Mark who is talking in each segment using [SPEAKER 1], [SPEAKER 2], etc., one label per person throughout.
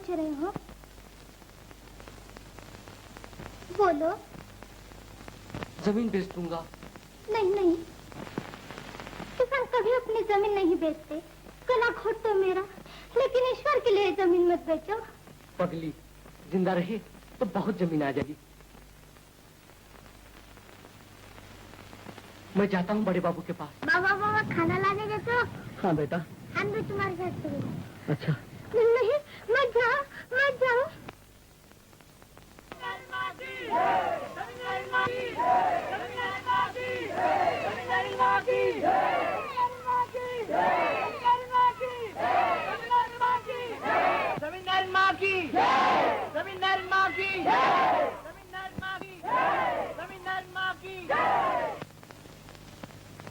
[SPEAKER 1] पूछ रहे हो? बोलो।
[SPEAKER 2] जमीन बेच दूंगा।
[SPEAKER 1] नहीं नहीं, किसान कभी अपनी जमीन नहीं बेचते। गला घोट तो मेरा, लेकिन ईश्वर के लिए जमीन मत बेचो।
[SPEAKER 2] पगली, जिंदा रहे तो बहुत जमीन आ जाएगी। मैं जाता हूँ बड़े बाबू के पास।
[SPEAKER 1] बाबा बाबा खाना लाने देते हो?
[SPEAKER 2] हाँ बेटा।
[SPEAKER 1] हम भी तुम्हारे साथ चलेंगे।
[SPEAKER 2] अच्छा।
[SPEAKER 1] नहीं, मत जाओ, मत जाओ।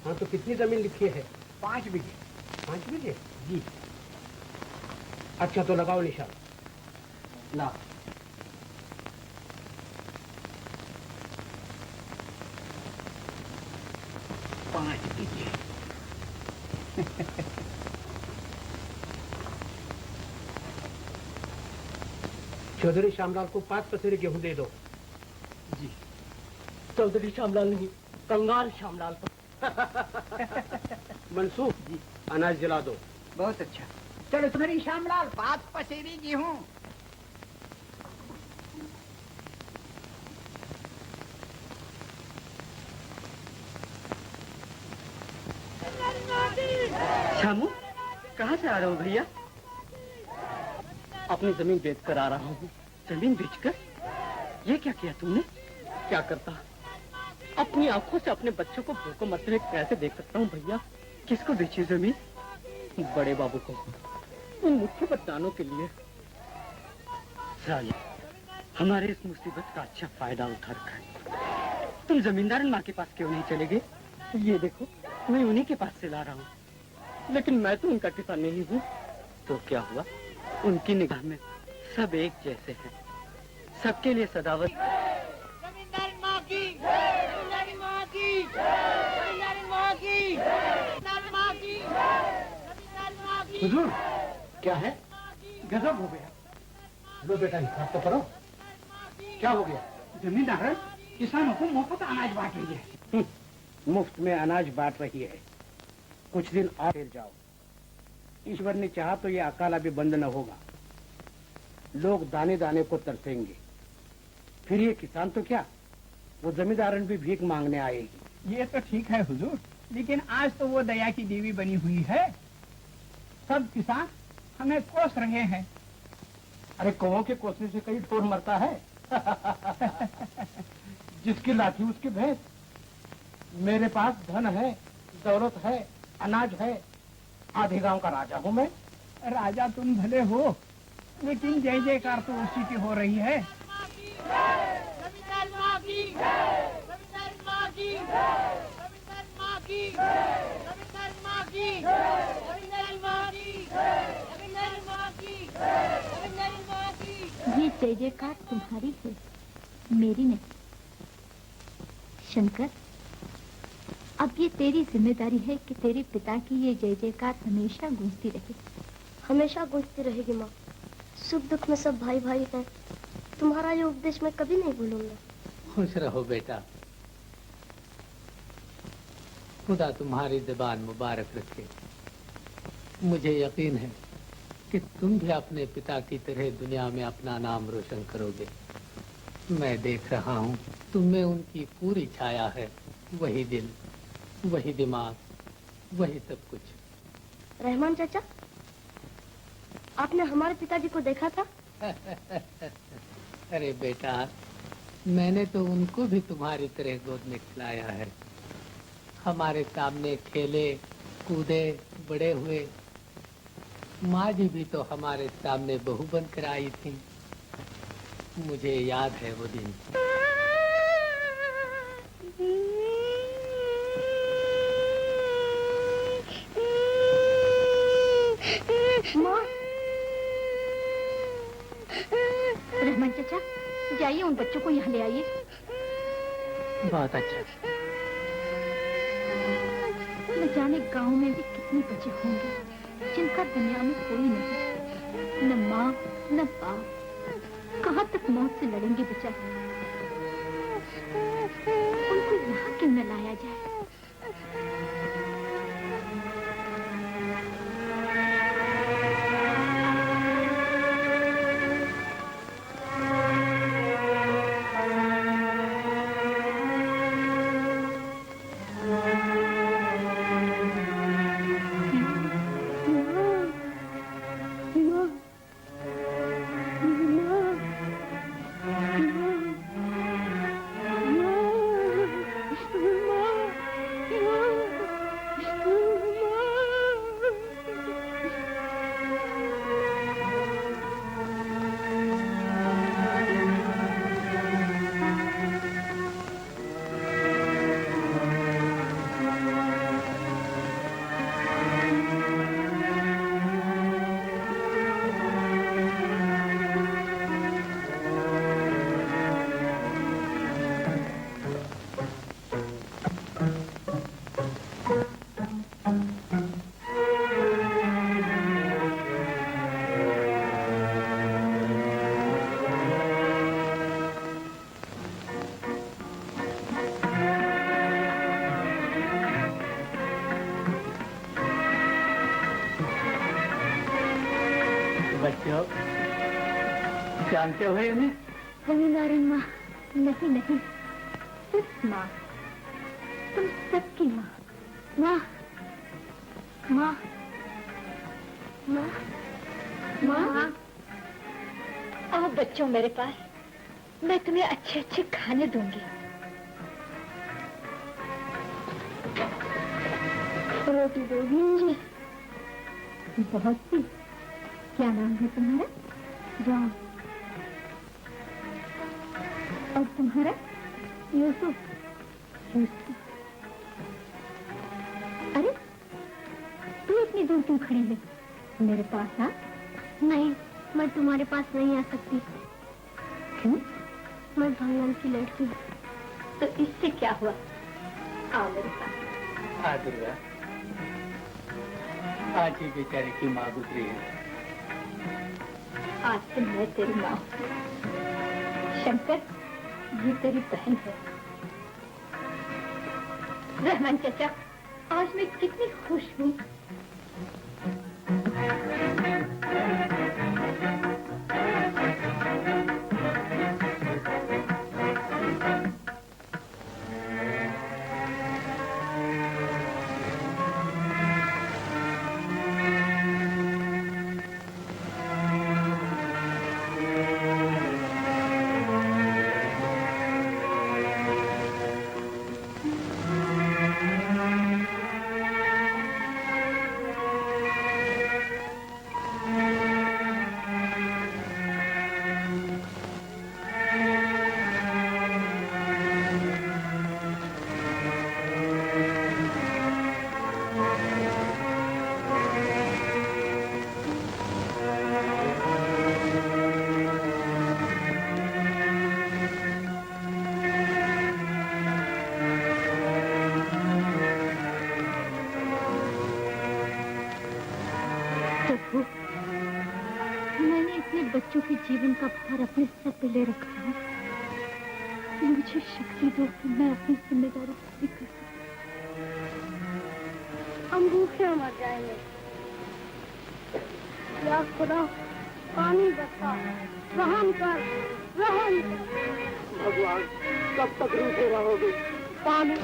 [SPEAKER 3] हाँ, तो कितनी जमीन लिखी है?
[SPEAKER 4] 5 बीघे।
[SPEAKER 3] 5 बीघे?
[SPEAKER 4] जी।
[SPEAKER 3] अच्छा, तो लगाओ निशान।
[SPEAKER 4] ला। पाँच बीघे।
[SPEAKER 3] चौधरी श्यामलाल को 5 पसेरे गेहूं दे दो।
[SPEAKER 2] जी। चौधरी श्यामलाल नहीं, कंगाल श्यामलाल को।
[SPEAKER 3] मंसूर जी, अनाज जला दो।
[SPEAKER 4] बहुत अच्छा। चलो तुम्हारी श्यामलाल 5 पसेरी गेहूं।
[SPEAKER 2] श्यामू, कहाँ से आ रहा हूँ भैया? अपनी जमीन बेच कर आ रहा हूँ। जमीन बेचकर? ये क्या किया तुमने? क्या करता? अपनी आंखों से अपने बच्चों को भूखों मरते हुए कैसे देख सकता हूँ भैया? किसको बेची जमीन? बड़े बाबू को, उन मुख्य बदनामों के लिए। साली, हमारे इस मुसीबत का अच्छा फायदा उठा रखा है। तुम जमींदार माँ के पास क्यों नहीं चले गए? ये देखो, मैं उन्हीं के पास से ला रहा हूँ। लेकिन मैं तो उनका किसान नहीं हूँ। तो क्या हुआ? उनकी निगाह में सब एक जैसे हैं। सबके लिए सदावत।
[SPEAKER 5] जमींदार माँ की, जमींदार माँ की, जमींदार माँ की, जमींदार माँ की, जमींदार माँ की।
[SPEAKER 3] हुजूर, क्या है? गजब हो गया। लो बेटा, हिसाब तो करो। क्या हो गया?
[SPEAKER 4] जमींदार किसानों को मुफ्त अनाज बांट रही है।
[SPEAKER 3] मुफ्त में अनाज बांट रही है। कुछ दिन और ठहर जाओ। ईश्वर ने चाहा तो ये अकाल अभी बंद न होगा। लोग दाने दाने को तरसेंगे। फिर ये किसान तो क्या, वो जमींदारन भी भीख मांगने आएगी।
[SPEAKER 4] ये तो ठीक है हुजूर, लेकिन आज तो वो दया की देवी बनी हुई है। सब किसान हमें कोस रहे हैं।
[SPEAKER 3] अरे कौओं के कोसने से कहीं ठोर मरता है। जिसकी लाठी उसकी भैंस। मेरे पास धन है, दौलत है, अनाज है। आधे गांव का राजा हूँ मैं।
[SPEAKER 4] राजा तुम भले हो, लेकिन जय जयकार तो उसी की हो रही है।
[SPEAKER 5] जमींदार माँ की, जमींदार माँ की, जमींदार माँ की, जमींदार माँ की, जमींदार माँ की, जमींदार माँ की, जमींदार माँ की।
[SPEAKER 1] ये जय जयकार तुम्हारी है, मेरी नहीं। शंकर, अब ये तेरी जिम्मेदारी है कि तेरे पिता की ये जय जयकार हमेशा गूंजती रहे।
[SPEAKER 6] हमेशा गूंजती रहेगी माँ। सुख दुख में सब भाई भाई हैं। तुम्हारा ये उपदेश मैं कभी नहीं भूलूंगा।
[SPEAKER 7] खुश रहो बेटा। खुदा तुम्हारी ज़बान मुबारक रखे। मुझे यकीन है कि तुम भी अपने पिता की तरह दुनिया में अपना नाम रोशन करोगे। मैं देख रहा हूँ तुम में उनकी पूरी छाया है। वही दिल, वही दिमाग, वही सब कुछ।
[SPEAKER 6] रहमान चाचा, आपने हमारे पिताजी को देखा था?
[SPEAKER 7] अरे बेटा, मैंने तो उनको भी तुम्हारी तरह गोद में खिलाया है। हमारे सामने खेले कूदे बड़े हुए। माँ जी भी तो हमारे सामने बहू बनकर आई थी। मुझे याद है वो दिन।
[SPEAKER 1] माँ, रहमान चाचा, जाइए उन बच्चों को यहाँ ले आइए।
[SPEAKER 7] बहुत अच्छा।
[SPEAKER 1] न जाने गांव में भी कितने बच्चे होंगे जिनका दुनिया में कोई नहीं। न माँ न बाप, कहाँ तक मौत से लड़ेंगे बेचारे। उनको यहाँ क्यों न लाया जाए?
[SPEAKER 7] बच्चों, जानते हो इन्हें?
[SPEAKER 1] जमींदारी माँ नहीं नहीं, सिर्फ माँ, तुम सबकी माँ। माँ माँ माँ माँ, आओ बच्चों मेरे पास, मैं तुम्हें अच्छे अच्छे खाने दूंगी। रोटी दोगी? बहुत सी। क्या नाम है तुम्हारा? जॉन। और तुम्हारा? यूसुफ। यूसुफ। अरे तू इतनी दूर क्यों खड़ी है? मेरे पास आ।
[SPEAKER 6] नहीं, मैं तुम्हारे पास नहीं आ सकती।
[SPEAKER 1] क्यों?
[SPEAKER 6] मैं भगवान की लड़की हूँ।
[SPEAKER 1] तो इससे क्या हुआ? आओ मेरे पास।
[SPEAKER 7] हाँ दुर्गा, आज ही बेचारे की माँ गुजरी है।
[SPEAKER 1] आज से मैं तेरी माँ हूँ। शंकर, ये तेरी बहन है। रहमान चाचा, आज मैं कितनी खुश हूँ। मैंने अपने बच्चों के जीवन का भार अपने सर पे ले रखा है। मुझे शक्ति दो कि मैं अपनी जिम्मेदारी पूरी कर सकूं।
[SPEAKER 6] हम भूखे मर जाएंगे। या खुदा, पानी बरसा, रहम कर, रहम कर।
[SPEAKER 2] भगवान, कब तक रूठे रहोगे? पानी।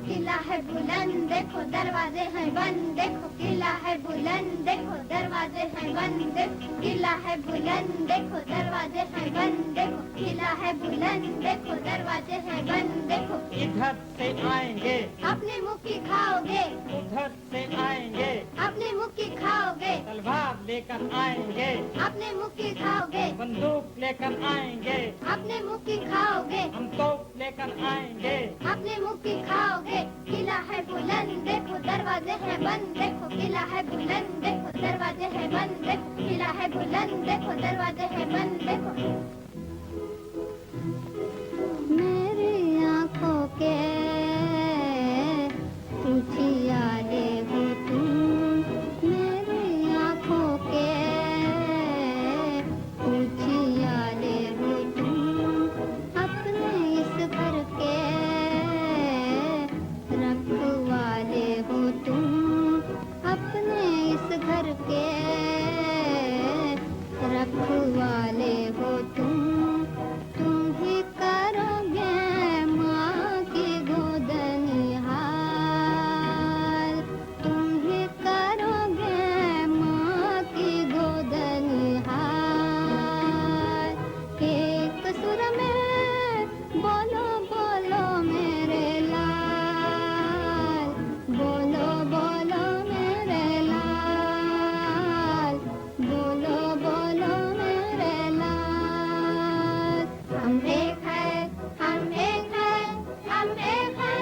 [SPEAKER 1] किला है बुलंद, देखो दरवाजे हैं बंद, देखो किला है बुलंद, देखो दरवाजे हैं बंद, किला है बुलंद, देखो दरवाजे हैं बंद, देखो किला है बुलंद, देखो दरवाजे हैं बंद, देखो
[SPEAKER 5] इधर से आएंगे,
[SPEAKER 1] अपने मुँह की खाओगे,
[SPEAKER 5] उधर से आएंगे,
[SPEAKER 1] अपने मुँह की खाओगे,
[SPEAKER 5] तलवार लेकर आएंगे,
[SPEAKER 1] अपने मुँह की खाओगे,
[SPEAKER 5] बंदूक लेकर आएंगे,
[SPEAKER 1] अपने मुँह की खाओगे,
[SPEAKER 5] हम तोप लेकर आएंगे।
[SPEAKER 1] अपने मुंह की खाओगे। किला है बुलंद देखो दरवाजे हैं बंद देखो किला है बुलंद देखो दरवाजे हैं बंद देखो किला है बुलंद देखो दरवाजे हैं बंद देखो। मेरी आँखों के उजियारे हो तुम मेरी आँखों के उजियारे हो तुम अपने इस घर के रखवाले हो तुम अपने इस घर के रखवाले हो तुम ही करोगे माँ की गोद निहाल तुम ही करोगे माँ की गोद निहाल एक सुर में बोलो बोलो मेरे लाल बोलो बोलो मेरे लाल बोलो बोलो मेरे लाल हम एक है हम एक है हम एक है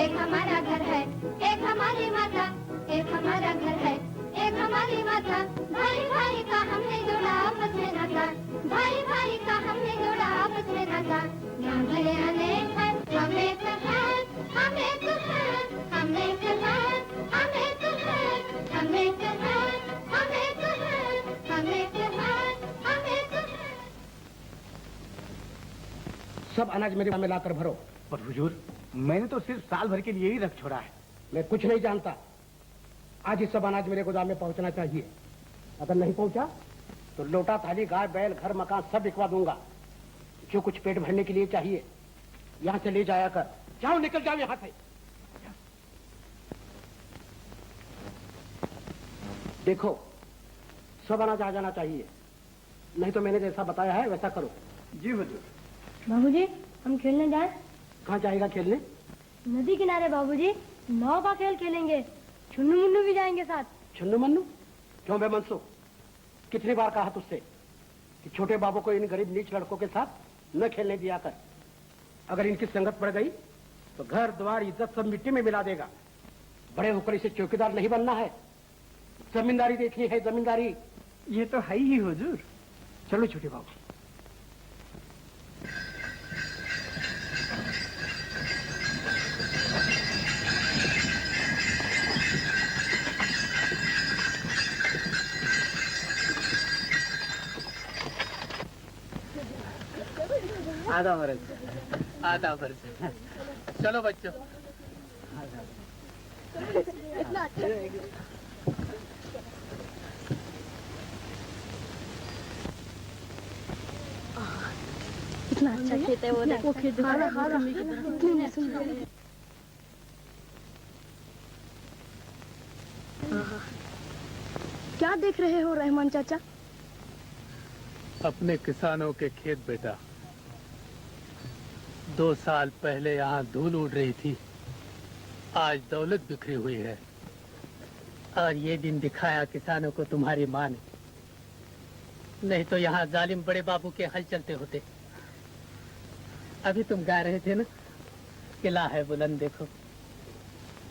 [SPEAKER 1] एक हमारा घर है एक हमारी माता एक हमारा घर है एक हमारी माता भाई भाई का हमने जोड़ा आपस में नाता भाई भाई का हमने जोड़ा आपस में नाता यहाँ भले अनेक है हम एक है हम एक है हम एक है हम एक है हम एक है हम एक है हम एक है हम एक है।
[SPEAKER 3] सब अनाज मेरे में लाकर भरो।
[SPEAKER 4] पर हुजूर, मैंने तो सिर्फ साल भर के लिए ही रख छोड़ा है।
[SPEAKER 3] मैं कुछ नहीं जानता। आज ही सब अनाज मेरे गोदाम में पहुंचना चाहिए। अगर नहीं पहुंचा तो लोटा थाली गाय बैल घर मकान सब बिकवा दूंगा। जो कुछ पेट भरने के लिए चाहिए यहाँ से ले जाया कर। जाओ निकल जाओ यहाँ से। देखो सब अनाज आ जाना चाहिए, नहीं तो मैंने जैसा बताया है वैसा करो।
[SPEAKER 4] जी हुजूर।
[SPEAKER 6] बाबूजी हम खेलने जाएं?
[SPEAKER 3] कहाँ जाएगा खेलने?
[SPEAKER 6] नदी किनारे बाबूजी, नाव का खेल खेलेंगे। छुन्नू मुन्नू भी जाएंगे साथ।
[SPEAKER 3] छुन्नू मन्नू? क्यों बे मनसुख, कितनी बार कहा तुझसे कि छोटे बाबू को इन गरीब नीच लड़कों के साथ न खेलने दिया कर। अगर इनकी संगत पड़ गई तो घर द्वार इज्जत सब मिट्टी में मिला देगा। बड़े होकर इसे चौकीदार नहीं बनना है, जमींदारी देखनी है जमींदारी।
[SPEAKER 4] ये तो है ही हुजूर।
[SPEAKER 3] चलो छोटे बाबू।
[SPEAKER 7] आधा बरस आधा बरस। चलो बच्चों।
[SPEAKER 6] इतना अच्छा कितना अच्छा खेत है वो देखो। खेत कितनी सुंदर है। क्या देख रहे हो रहमान चाचा?
[SPEAKER 7] अपने किसानों के खेत बेटा। 2 साल पहले यहाँ धूल उड़ रही थी, आज दौलत बिखरी हुई है। और ये दिन दिखाया किसानों को तुम्हारी माँ ने, नहीं तो यहाँ जालिम बड़े बाबू के हल चलते होते। अभी तुम गा रहे थे ना, किला है बुलंद देखो,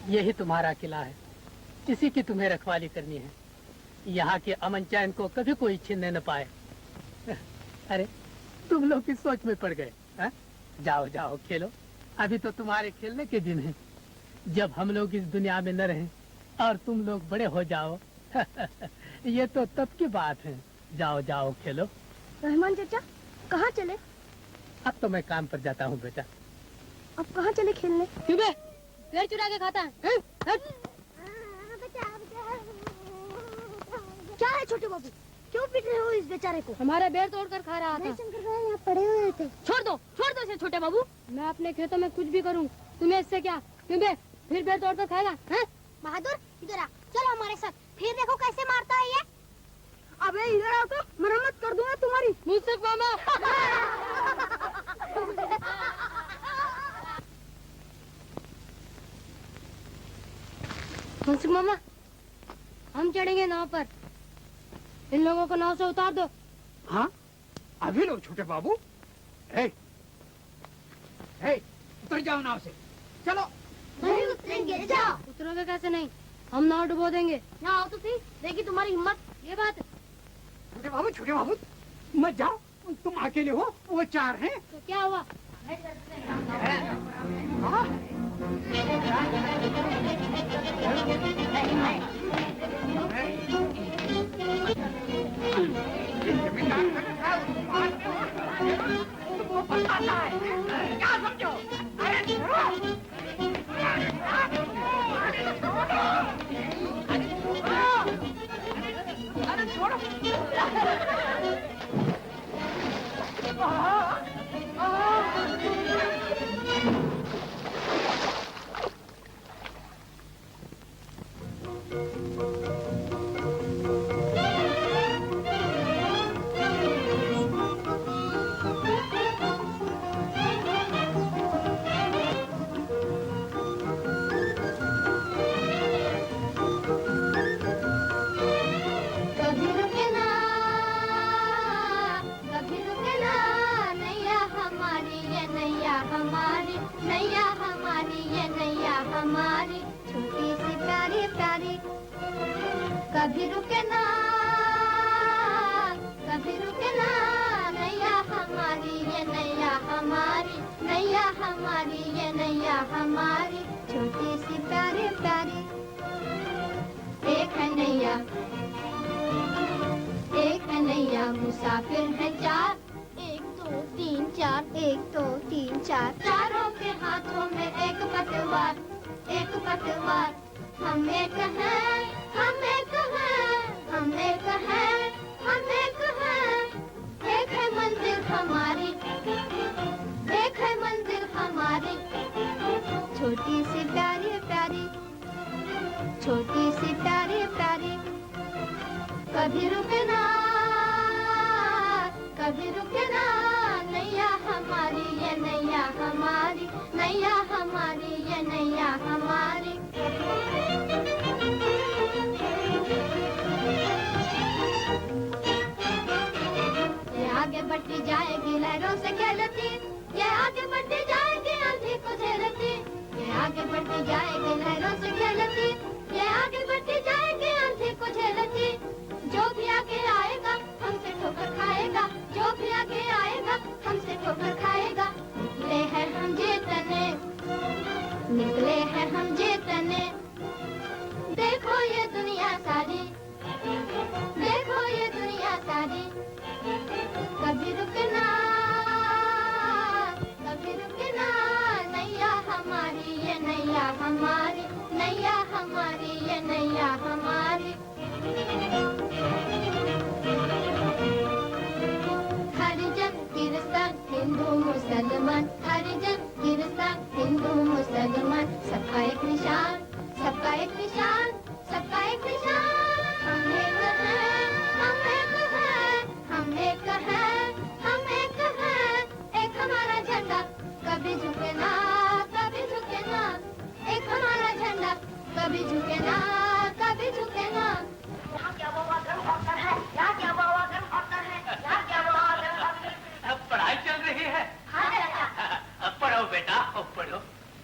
[SPEAKER 7] यही तुम्हारा किला है, इसी की तुम्हें रखवाली करनी है। यहाँ के अमन चैन को कभी कोई छीनने न पाए। अरे तुम लोग किस सोच में पड़ गए? जाओ जाओ खेलो, अभी तो तुम्हारे खेलने के दिन हैं। जब हम लोग इस दुनिया में न रहें और तुम लोग बड़े हो जाओ ये तो तब की बात है। जाओ जाओ खेलो।
[SPEAKER 6] रहमान चाचा कहाँ चले?
[SPEAKER 7] अब तो मैं काम पर जाता हूँ बेटा।
[SPEAKER 6] अब कहाँ चले खेलने?
[SPEAKER 1] क्यों बे? पेड़ चुरा के खाता है?
[SPEAKER 6] क्या है छोटे बाबू, क्यों पीट रहे हो इस बेचारे को?
[SPEAKER 1] हमारा बेर तोड़ कर खा रहा था।
[SPEAKER 6] शंकर भाई यहाँ पड़े हुए थे।
[SPEAKER 1] छोड़ दो इसे छोटे बाबू। मैं अपने खेतों में कुछ भी करूं, तुम्हें इससे क्या? क्यों बे? फिर बेर तोड़ कर खाएगा? हैं?
[SPEAKER 6] बहादुर इधर आ, चलो हमारे साथ, फिर देखो कैसे मारता है ये। अबे इधर आओ तो मरम्मत कर दूंगा तुम्हारी।
[SPEAKER 1] मुझसे मामा। मुझसे मामा, हम चढ़ेंगे नाव पर। इन लोगों को नाव से उतार दो।
[SPEAKER 3] हाँ अभी लोग छोटे बाबू।
[SPEAKER 4] उतर जाओ नाव से, चलो।
[SPEAKER 1] नहीं उतरेंगे, जाओ।
[SPEAKER 6] उतरोगे कैसे? नहीं, हम नाव डुबो देंगे। ना आओ तो सही, देखी तुम्हारी हिम्मत। ये बात है।
[SPEAKER 4] छोटे बाबू मत जाओ, तुम अकेले हो, वो 4 हैं।
[SPEAKER 6] तो क्या हुआ?
[SPEAKER 4] हाँ? तुमको बताता है, क्या समझो? अरे छोड़ो! अरे छोड़ो!
[SPEAKER 1] कभी रुके ना, कभी रुके ना, नैया हमारी ये नैया हमारी, नैया हमारी ये नैया हमारी, छोटी सी प्यारी प्यारी। एक है नैया, एक है नैया, मुसाफिर है 4, 1 2 3 4, 1 2 3 4, चारों के हाथों में एक पतवार, एक पतवार। हम एक हैं, हम एक हैं, हम एक हैं, हम एक हैं। एक है मंजिल हमारी, एक है मंजिल हमारी, छोटी सी प्यारी प्यारी, छोटी सी प्यारी प्यारी। कभी रुके ना, कभी रुके ना, नैया हमारी ये नैया हमारी, नैया हमारी ये नैया हमारी। आगे बढ़ती जाएगी लहरों से खेलती, ये आगे बढ़ती जाएगी आंधी को झेलती, ये आगे बढ़ती जाएगी लहरों से खेलती, ये आगे बढ़ती जाएगी आंधी को झेलती। जो भी आगे आएगा हमसे ठोकर खाएगा, जो भी आगे आएगा हमसे ठोकर खाएगा। निकले हैं हम जीतने, निकले हैं हम जीतने। देखो ये दुनिया सारी, देखो ये दुनिया सारी। कभी रुकना, कभी रुकना, नैया हमारी ये नैया हमारी, नैया हमारी ये नैया हमारी। हरिजन किरस्तान हिंदू मुसलमान, हरिजन किरस्तान हिंदू मुसलमान, सबका एक निशान, सबका एक निशान, सबका एक निशान। हम एक हैं, हम एक हैं, हम एक हैं, हम एक हैं। एक हमारा झंडा कभी झुके ना, कभी झुके ना, एक हमारा झंडा कभी झुके ना, कभी झुके ना। यहाँ क्या बाबा गर्म होता है, यहाँ क्या बाबा गर्म होता है, यहाँ क्या बाबा गर्म होता है।
[SPEAKER 7] पढ़ाई चल रही है?
[SPEAKER 1] हाँ चाचा।
[SPEAKER 7] पढ़ो बेटा, पढ़ो।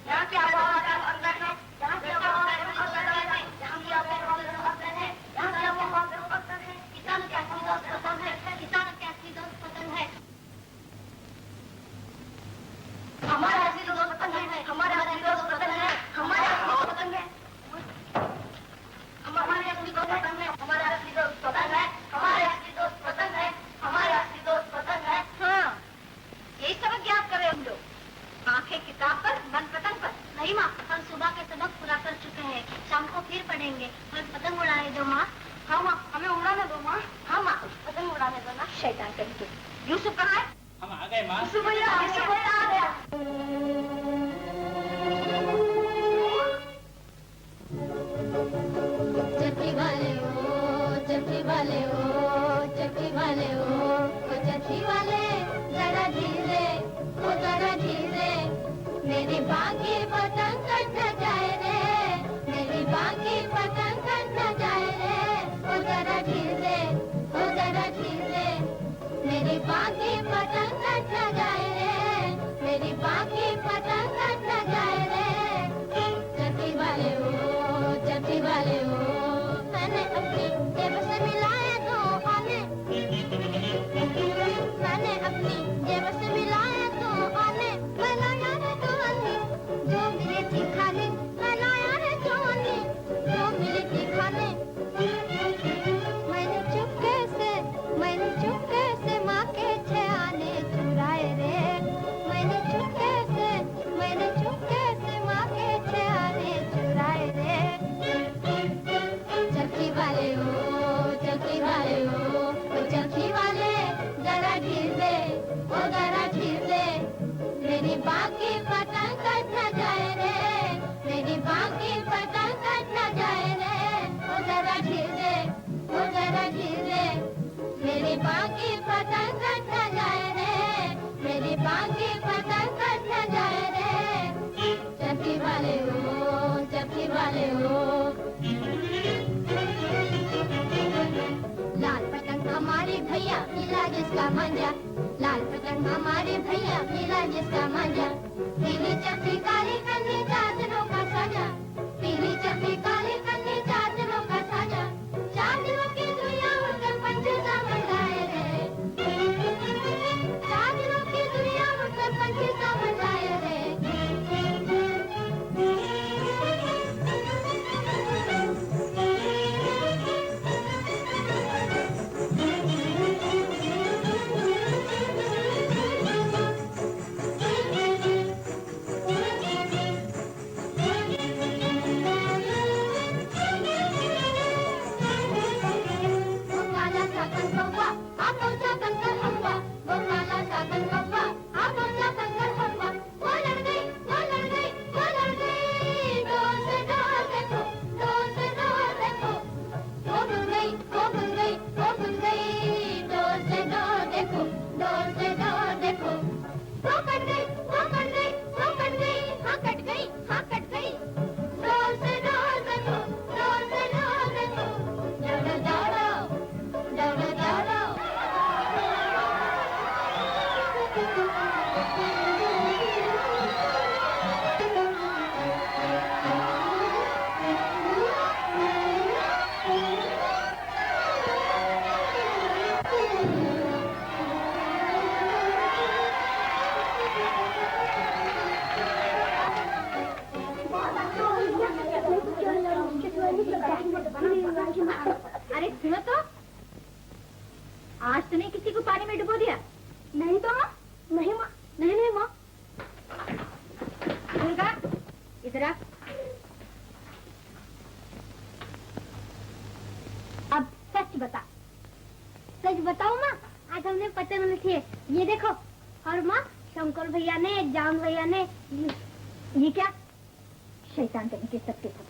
[SPEAKER 1] यहाँ क्या बाबा गर्म होता है, यहाँ क्या बाबा गर्म होता है, यहाँ क्या बाबा गर्म होता है, यहाँ क्या बाबा गर्म होता है। किसान कैसी दोस्त पसंद है, किसान कैसी दोस्त पसंद है। हमारा ऐसी दोस्त पसंद है, हमारा ऐसी दोस्त पसंद है, हमारा ऐसी दोस्त पसंद है, हमारा ऐसी दोस्त पसंद है, हमारा ऐसी दोस्त पसंद है, हमारा ऐसी दोस्त पसंद है, हमारा ऐसी दोस्त पसंद है। हाँ, यही सबक याद करें हम लोग। आंखें किताब पर, मन पतंग पर। नहीं माँ, हम सुबह के सबक पूरा कर चुके हैं, शाम को फिर पढ़ेंगे। हमें पतंग उड़ाने दो माँ। हाँ माँ, हमें उड़ाने दो माँ। हाँ माँ, पतंग उड़ाने दो ना। शैतान करके। यूसुफ कहाँ है?
[SPEAKER 7] हम आ गए माँ।
[SPEAKER 1] यूसुफ भैया, यूसुफ भैया आ गया। चक्की वाले ओ, चक्की वाले ओ, चक्की वाले ओ चक्की वाले, जरा धीरे, ओ जरा धीरे। मेरी बाकी पतंग कट न जाए रे, मेरी बाकी पतंग कट न जाए रे। ओ जरा धीरे, ओ जरा धीरे। मेरी बाकी पतंग कट न जाए रे, मेरी बाकी पतंग कट न रही रे, मेरी बाकी पतंग कट न जाए रे, मेरी बाकी पतंग कट न जाए रे। चक्की वाले हो, चक्की वाले हो। लाल पतंग हमारे भैया, मिला जिसका मांझा, लाल पतंग हमारे भैया, मिला जिसका मांझा। पीली चक्की काली कन्नी चादरों का साजा, पीली चक्की काली कन्नी चादरों का साजा। चादरों की दुनिया उठकर पंछी सा मंडाए रे, चादरों की दुनिया उठकर पंछी सा मंडाए रे। अरे सुनो तो, आज तूने किसी को पानी में डुबो दिया? नहीं तो माँ, नहीं माँ, नहीं माँ। दुर्गा, इधर आ। अब सच बता। सच बताओ माँ, आज हमने पतंग नहीं थे। ये देखो। और माँ, शंकर भैया ने, जान भैया ने, ये क्या? शैतान करने के सबके सब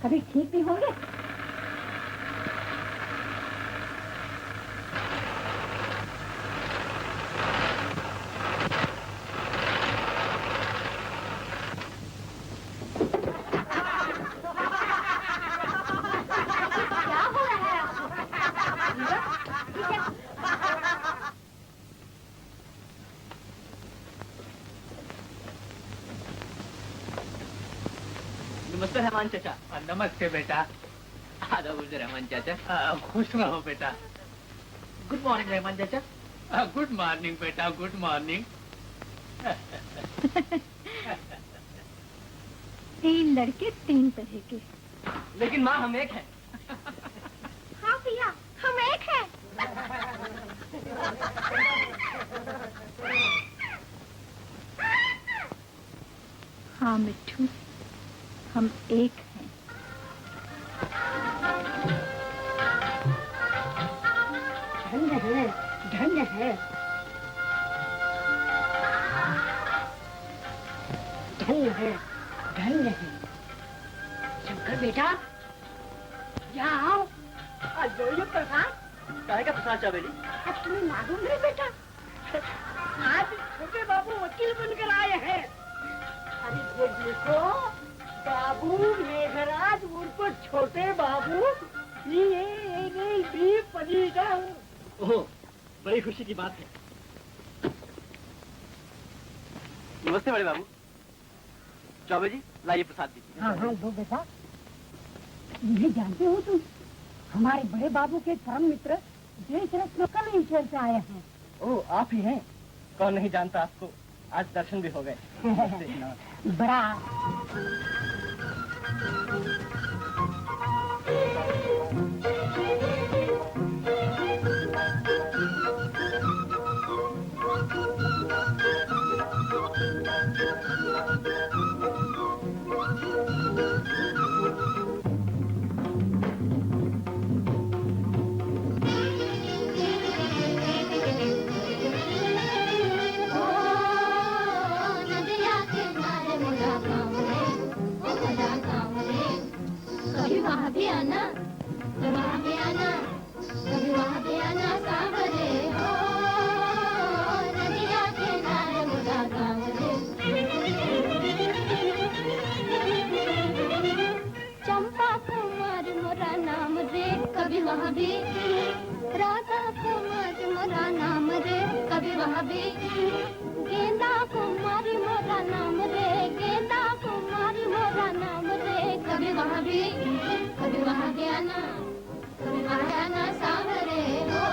[SPEAKER 1] कभी ठीक नहीं होंगे।
[SPEAKER 2] नमस्ते रहमान चाचा।
[SPEAKER 7] नमस्ते बेटा।
[SPEAKER 2] आदाब रहमान चाचा।
[SPEAKER 7] खुश रहो बेटा।
[SPEAKER 2] गुड मॉर्निंग रहमान चाचा।
[SPEAKER 7] गुड मॉर्निंग बेटा, गुड मॉर्निंग।
[SPEAKER 6] 3 लड़के 3 तरह के।
[SPEAKER 2] लेकिन माँ हम एक हैं।
[SPEAKER 6] हाँ भैया, हम एक हैं। हाँ मिट्ठू, हम एक हैं। धन्य है, धन्य है, धन्य है, धन्य है। शंकर बेटा, यहाँ आओ। जो प्रसाद
[SPEAKER 2] काहे का प्रसाद चावेली?
[SPEAKER 6] अब तुम्हें मालूम नहीं बेटा, आज छोटे बाबू वकील बनकर आए हैं। अरे देखो, बाबू मेघराज उनको छोटे बाबू पनीगा।
[SPEAKER 2] ओह, बड़ी खुशी की बात है। नमस्ते बड़े बाबू। चौबे जी, लाइए प्रसाद दीजिए।
[SPEAKER 6] हाँ हाँ, दो बेटा। इन्हें जानते हो तुम? हमारे बड़े बाबू के परम मित्र देश रत्न कल ईश्वर से आए हैं।
[SPEAKER 2] ओह, आप ही हैं? कौन नहीं जानता आपको। आज दर्शन भी हो गए।
[SPEAKER 6] बड़ा
[SPEAKER 1] कभी वहाँ भी आना सांवरे हो, नदिया किनारे मोरा गाँव रे। चंपा कुमार मोरा नाम रे, कभी वहाँ भी राधा कुमार मोरा नाम रे, कभी वहाँ भी गेंदा कुमारी मोरा नाम रे, गेंदा कुमारी मोरा नाम रे, कभी वहाँ भी आना, कभी वहाँ आना सांवरे हो,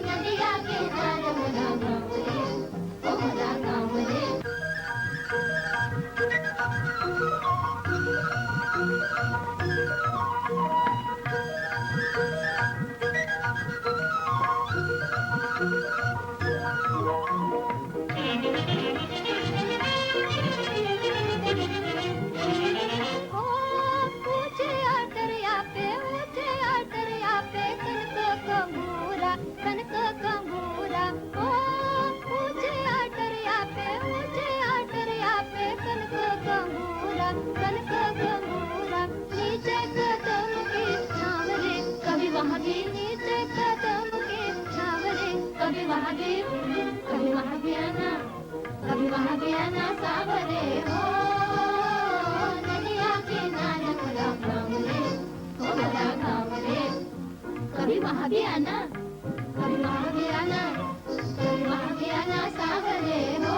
[SPEAKER 1] नदिया किनारे मोरा गाँव रे, ओ मोरा गाँव रे। कभी वहाँ भी आना, कभी वहाँ भी आना सांवरे हो, नदिया किनारे मोरा गाँव रे, ओ मोरा गाँव रे। कभी वहाँ भी आना, कभी वहाँ भी आना, कभी वहाँ भी आना सांवरे हो,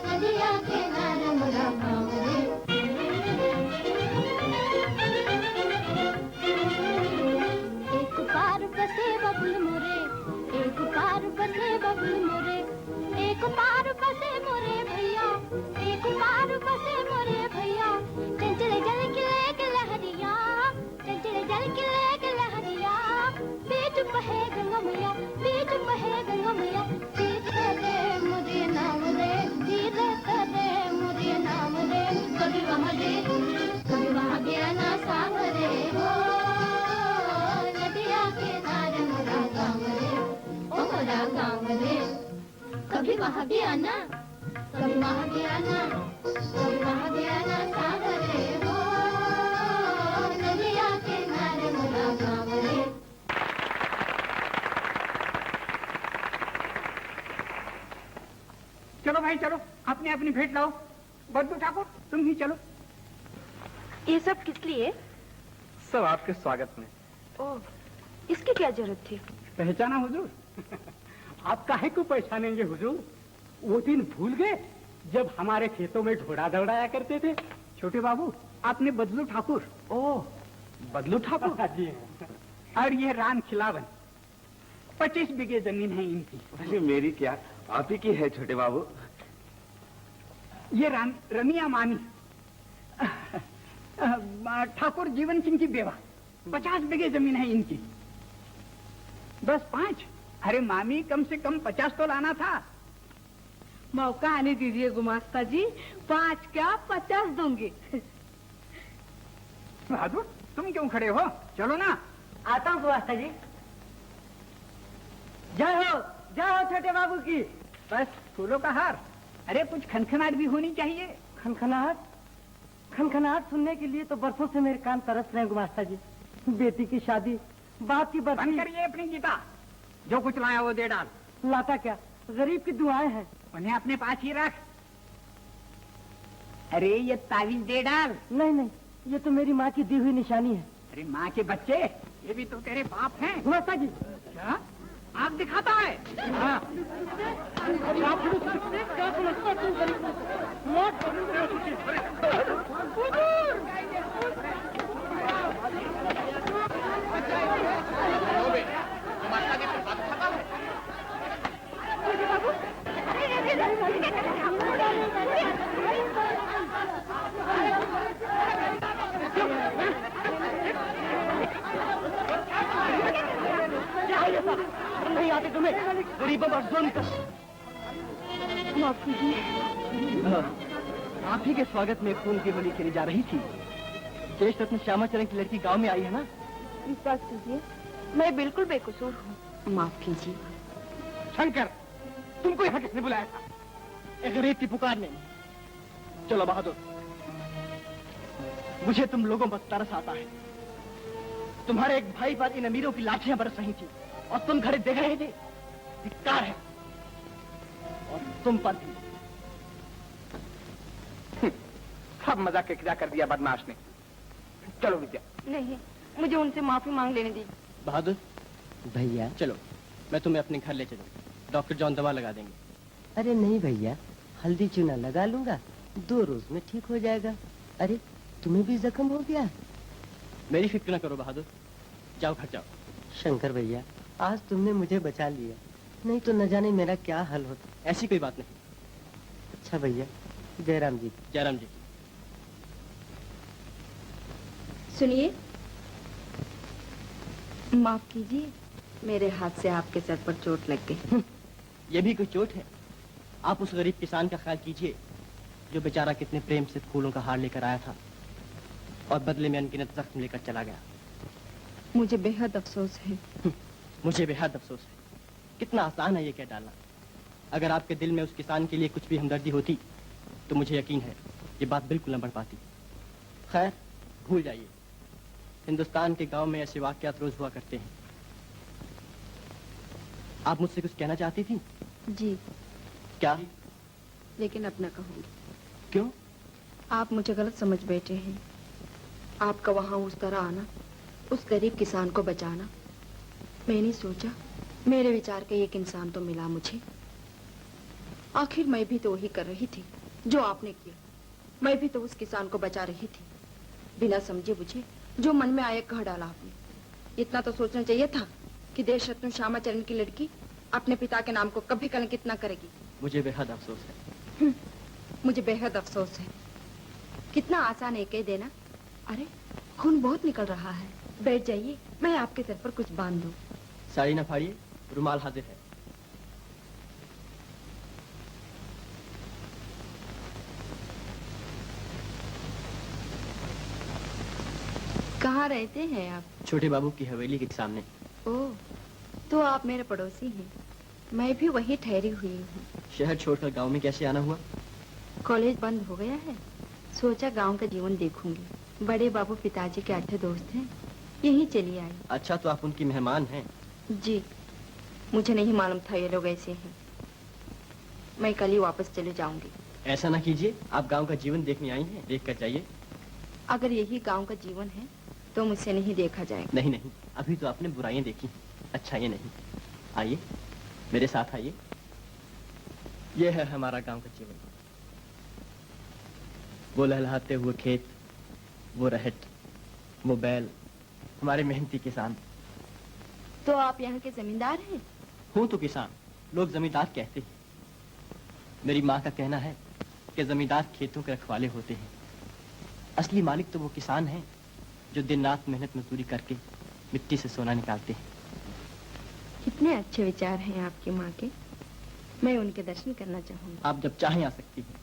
[SPEAKER 1] नदिया किनारे मोरा गाँव रे। एक पार बसे बबुल मोरे, एक पार बसे बबुल मोरे, एक पार बसे मोरे भैया, एक पार बसे मोरे भैया। चंचल जल के लहरिया, चंचल जल के लहरिया, बीच बहे गंगा मैया, बीच बहे गंगा मैया। तीर करे मुझे नाम रे, तीर करे मुझे नाम रे, कभी वहाँ भी आना सांवरे हो, नदिया किनारे मोरा गाँव रे, ओ मोरा गाँव रे। कभी वहाँ भी आना, कभी वहाँ भी आना, कभी वहाँ भी आना सांवरे हो, नदिया किनारे मोरा गाँव रे।
[SPEAKER 4] चलो भाई चलो, अपनी अपनी भेंट लाओ। बद्दू ठाकुर तुम ही चलो।
[SPEAKER 8] ये सब किस लिए?
[SPEAKER 3] सब आपके स्वागत में।
[SPEAKER 8] ओह, इसकी क्या जरूरत थी?
[SPEAKER 4] पहचाना हुजूर? आप काहे को पहचानेंगे हुजूर? वो दिन भूल गए जब हमारे खेतों में घोड़ा दौड़ाया करते थे? छोटे बाबू, आपने बदलू ठाकुर।
[SPEAKER 3] ओह, बदलू ठाकुर जी।
[SPEAKER 4] और ये रान खिलावन, 25 बीघे जमीन है इनकी।
[SPEAKER 9] अरे मेरी क्या, आप ही की है छोटे बाबू।
[SPEAKER 4] ये रमिया मानी, ठाकुर जीवन सिंह की बेवा, 50 बीघे जमीन है इनकी। बस 5? अरे मामी, कम से कम 50 तो लाना था।
[SPEAKER 8] मौका आने दीजिए गुमास्ता जी, 5 क्या 50 दूंगी।
[SPEAKER 4] बहादुर, तुम क्यों खड़े हो? चलो ना।
[SPEAKER 6] आता हूँ गुमास्ता जी। जय हो छोटे बाबू की।
[SPEAKER 4] बस फूलों का हार। अरे कुछ खनखनाहट भी होनी चाहिए।
[SPEAKER 6] खनखनाहट सुनने के लिए तो बरसों से मेरे कान तरस रहे हैं गुमास्ता जी। बेटी की शादी, बाप की बर्सी।
[SPEAKER 4] बंद करिए अपनी गीता, जो कुछ लाया वो दे डाल।
[SPEAKER 6] लाता क्या, गरीब की दुआएं हैं।
[SPEAKER 4] उन्हें अपने पास ही रख। अरे ये तावीज दे डाल।
[SPEAKER 6] नहीं, ये तो मेरी माँ की दी हुई निशानी है।
[SPEAKER 4] अरे माँ के बच्चे, ये भी तो तेरे बाप हैं।
[SPEAKER 6] गुमास्ता जी,
[SPEAKER 4] क्या आप दिखाता है? हाँ।
[SPEAKER 2] नहीं आते तुम्हें, गरीबों पर जुल्म कर।
[SPEAKER 8] माफ कीजिए।
[SPEAKER 2] आप ही के स्वागत में खून की होली खेली जा रही थी। देश रत्न श्यामाचरण की लड़की गांव में आई है ना?
[SPEAKER 8] विश्वास कीजिए, मैं बिल्कुल बेकसूर हूँ। माफ कीजिए।
[SPEAKER 2] शंकर, तुमको यहाँ किसने बुलाया था? एक गरीब की पुकार ने। चलो बहादुर, मुझे तुम लोगों पर तरस आता है। तुम्हारे एक भाई पर इन अमीरों की लाठियां बरस रही थी और तुम खड़े देख रहे थे। धिक्कार है। और तुम पर भी।
[SPEAKER 3] सब मजाक के खिला कर दिया बदमाश ने। चलो विद्या।
[SPEAKER 8] नहीं, मुझे उनसे माफी मांग लेने दी।
[SPEAKER 2] बहादुर
[SPEAKER 10] भैया
[SPEAKER 2] चलो, मैं तुम्हें अपने घर ले चलूंगा। डॉक्टर जॉन दवा लगा देंगे।
[SPEAKER 10] अरे नहीं भैया, हल्दी चूना लगा लूंगा, 2 रोज में ठीक हो जाएगा। अरे तुम्हें भी जख्म हो गया?
[SPEAKER 2] मेरी फिक्र न करो बहादुर, जाओ घर जाओ।
[SPEAKER 10] शंकर भैया, आज तुमने मुझे बचा लिया, नहीं तो न जाने मेरा क्या हल होता।
[SPEAKER 2] ऐसी कोई बात नहीं।
[SPEAKER 10] अच्छा भैया, जयराम जी।
[SPEAKER 2] जयराम जी।
[SPEAKER 8] सुनिए, माफ कीजिए, मेरे हाथ से आपके सर पर चोट लग गई।
[SPEAKER 2] ये भी कोई चोट है? आप उस गरीब किसान का ख्याल कीजिए जो बेचारा कितने प्रेम से फूलों का हार लेकर आया था और बदले में अनगिनत जख्म लेकर चला गया।
[SPEAKER 8] मुझे बेहद अफसोस है।
[SPEAKER 2] मुझे बेहद अफसोस है। कितना आसान है ये कह डालना। अगर आपके दिल में उस किसान के लिए कुछ भी हमदर्दी होती तो मुझे यकीन है ये बात बिल्कुल न बढ़ पाती। खैर, भूल जाइए। हिंदुस्तान के गांव में ऐसे वाकयात रोज हुआ करते हैं। आप मुझसे कुछ कहना चाहती थी?
[SPEAKER 8] जी,
[SPEAKER 2] क्या?
[SPEAKER 8] लेकिन अब न कहूँगी।
[SPEAKER 2] क्यों?
[SPEAKER 8] आप मुझे गलत समझ बैठे हैं। आपका वहाँ उस तरह आना, उस गरीब किसान को बचाना, मैंने सोचा मेरे विचार का एक इंसान तो मिला मुझे। आखिर मैं भी तो वही कर रही थी जो आपने किया। मैं भी तो उस किसान को बचा रही थी। बिना समझे बुझे जो मन में आया कह डाला आपने। इतना तो सोचना चाहिए था कि देशरत्न श्यामाचरण की लड़की अपने पिता के नाम को कभी कलंकित न करेगी।
[SPEAKER 2] मुझे बेहद अफसोस है।
[SPEAKER 8] मुझे बेहद अफसोस है। कितना आसान है कह देना। अरे, खून बहुत निकल रहा है। बैठ जाइए, मैं आपके सर पर कुछ बांध दूं।
[SPEAKER 2] साड़ी न फाड़िए, रुमाल हाजिर है।
[SPEAKER 8] कहाँ रहते हैं आप?
[SPEAKER 2] छोटे बाबू की हवेली के सामने।
[SPEAKER 8] ओह, तो आप मेरे पड़ोसी हैं। मैं भी वही ठहरी हुई हूँ।
[SPEAKER 2] शहर छोड़कर गांव में कैसे आना हुआ?
[SPEAKER 8] कॉलेज बंद हो गया है, सोचा गांव का जीवन देखूंगी। बड़े बाबू पिताजी के अच्छे दोस्त हैं, यहीं चली आई।
[SPEAKER 2] अच्छा, तो आप उनकी मेहमान हैं?
[SPEAKER 8] जी, मुझे नहीं मालूम था ये लोग ऐसे हैं। मैं कल ही वापस चले जाऊंगी।
[SPEAKER 2] ऐसा ना कीजिए, आप गांव का जीवन देखने आई हैं, देख कर जाइए।
[SPEAKER 8] अगर यही गांव का जीवन है तो मुझसे नहीं देखा जाएगा।
[SPEAKER 2] नहीं नहीं, अभी तो आपने बुराइयां देखी, अच्छा ये नहीं। आइए, मेरे साथ आइए। ये है हमारा गांव का जीवन। वो लहलहाते हुए खेत, वो रहट, वो बैल, हमारे मेहनती किसान।
[SPEAKER 8] तो आप यहाँ के जमींदार हैं?
[SPEAKER 2] हूँ तो किसान, लोग जमींदार कहते हैं। मेरी माँ का कहना है कि जमींदार खेतों के रखवाले होते हैं। असली मालिक तो वो किसान हैं जो दिन रात मेहनत मजदूरी करके मिट्टी से सोना निकालते हैं।
[SPEAKER 8] कितने अच्छे विचार हैं आपकी माँ के। मैं उनके दर्शन करना चाहूंगी।
[SPEAKER 2] आप जब चाहें आ सकती हैं,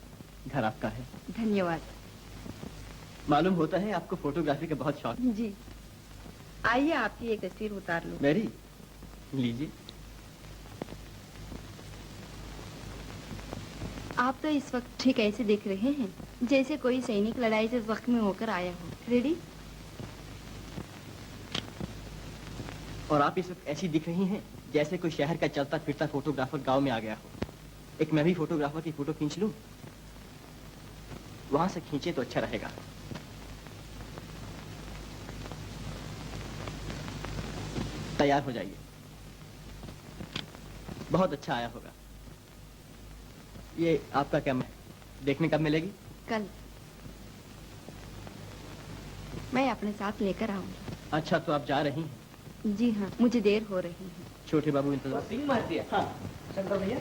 [SPEAKER 2] घर आपका है।
[SPEAKER 8] धन्यवाद।
[SPEAKER 2] मालूम होता है आपको फोटोग्राफी का बहुत शौक है।
[SPEAKER 8] जी, आइए आपकी एक तस्वीर उतार लूं।
[SPEAKER 2] मेरी? लीजिए।
[SPEAKER 8] आप तो इस वक्त ठीक ऐसे दिख रहे हैं जैसे कोई सैनिक लड़ाई से जख्मी होकर आया हो। रेडी?
[SPEAKER 2] और आप इस वक्त ऐसी दिख रही हैं जैसे कोई शहर का चलता फिरता फोटोग्राफर गांव में आ गया हो। एक मैं भी फोटोग्राफर की फोटो खींच लूं? वहां से खींचे तो अच्छा रहेगा। तैयार हो जाइए। बहुत अच्छा आया होगा। ये आपका कैमरा देखने कब मिलेगी?
[SPEAKER 8] कल। मैं अपने साथ लेकर आऊंगी।
[SPEAKER 2] अच्छा, तो आप जा रही हैं?
[SPEAKER 8] जी हाँ, मुझे देर हो रही है।
[SPEAKER 2] छोटे बाबू इंतजार।
[SPEAKER 4] सिंह मार दिया। हाँ, शंकर भैया,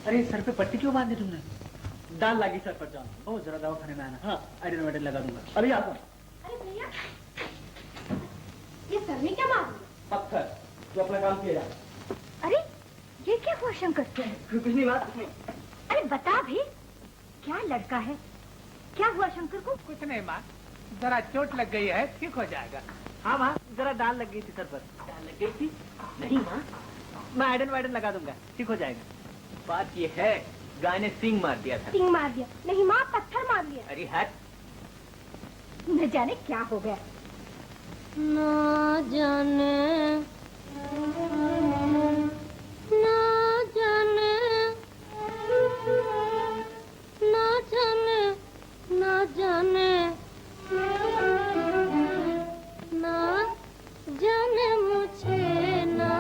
[SPEAKER 4] अरे सर पे पट्टी क्यों बांधी तुमने?
[SPEAKER 2] दाल लगी सर पर जान।
[SPEAKER 4] ओ, जरा दवा खाने में आना।
[SPEAKER 2] हाँ,
[SPEAKER 4] आइडन लगा दूंगा।
[SPEAKER 2] अभी आता हूं।
[SPEAKER 1] अरे भैया, ये सर में क्या मार दिया?
[SPEAKER 2] पत्थर, तो अपना काम किया जा।
[SPEAKER 1] अरे ये क्या हुआ शंकर?
[SPEAKER 2] कुछ नहीं बात, कुछ नहीं।
[SPEAKER 1] अरे बता भी, क्या लड़का है? क्या हुआ शंकर को?
[SPEAKER 4] कुछ नहीं माँ, जरा चोट लग गई है, ठीक हो जाएगा। हाँ माँ, जरा दाल लग गई थी सर पर। दाल लग गई थी? नहीं माँ, मैं आयरन लगा दूंगा, ठीक हो जाएगा। बात ये है, गाय ने सिंह मार दिया था।
[SPEAKER 1] सिंह मार दिया? नहीं माँ, पत्थर मार दिया।
[SPEAKER 4] अरे हट।
[SPEAKER 1] न जाने क्या हो गया।
[SPEAKER 11] ना जाने ना जाने ना जाने ना जाने ना जाने मुझे ना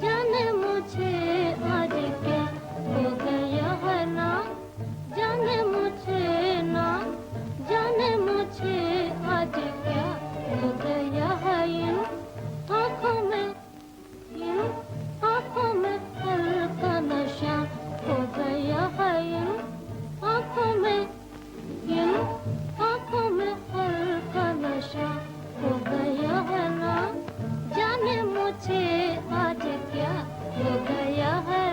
[SPEAKER 11] जाने मुझे आज क्या हो गया है ना जाने मुझे ना जाने मुझे आज क्या हो गया है इन आँखों में हल्का नशा हो गया है इन आँखों में हल्का नशा हो गया है ना जाने मुझे आज क्या हो गया है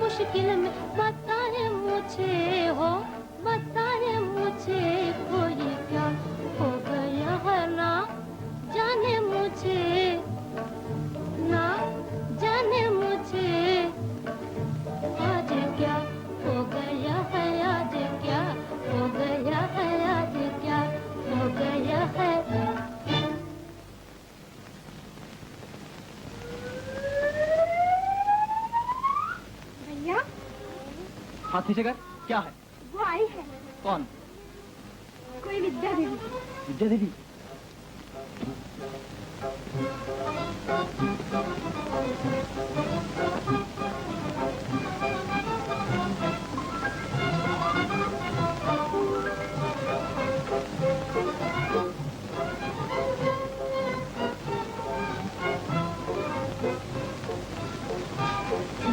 [SPEAKER 11] मुश्किल में बताए मुझे हो बताए मुझे कोई क्या हो गया है ना जाने मुझे ना जाने मुझे आज क्या हो गया है आज क्या हो गया है आज क्या हो गया है
[SPEAKER 4] हाथी से कर क्या है
[SPEAKER 1] वो आई है
[SPEAKER 4] कौन
[SPEAKER 1] कोई विद्या देवी
[SPEAKER 4] विद्या देवी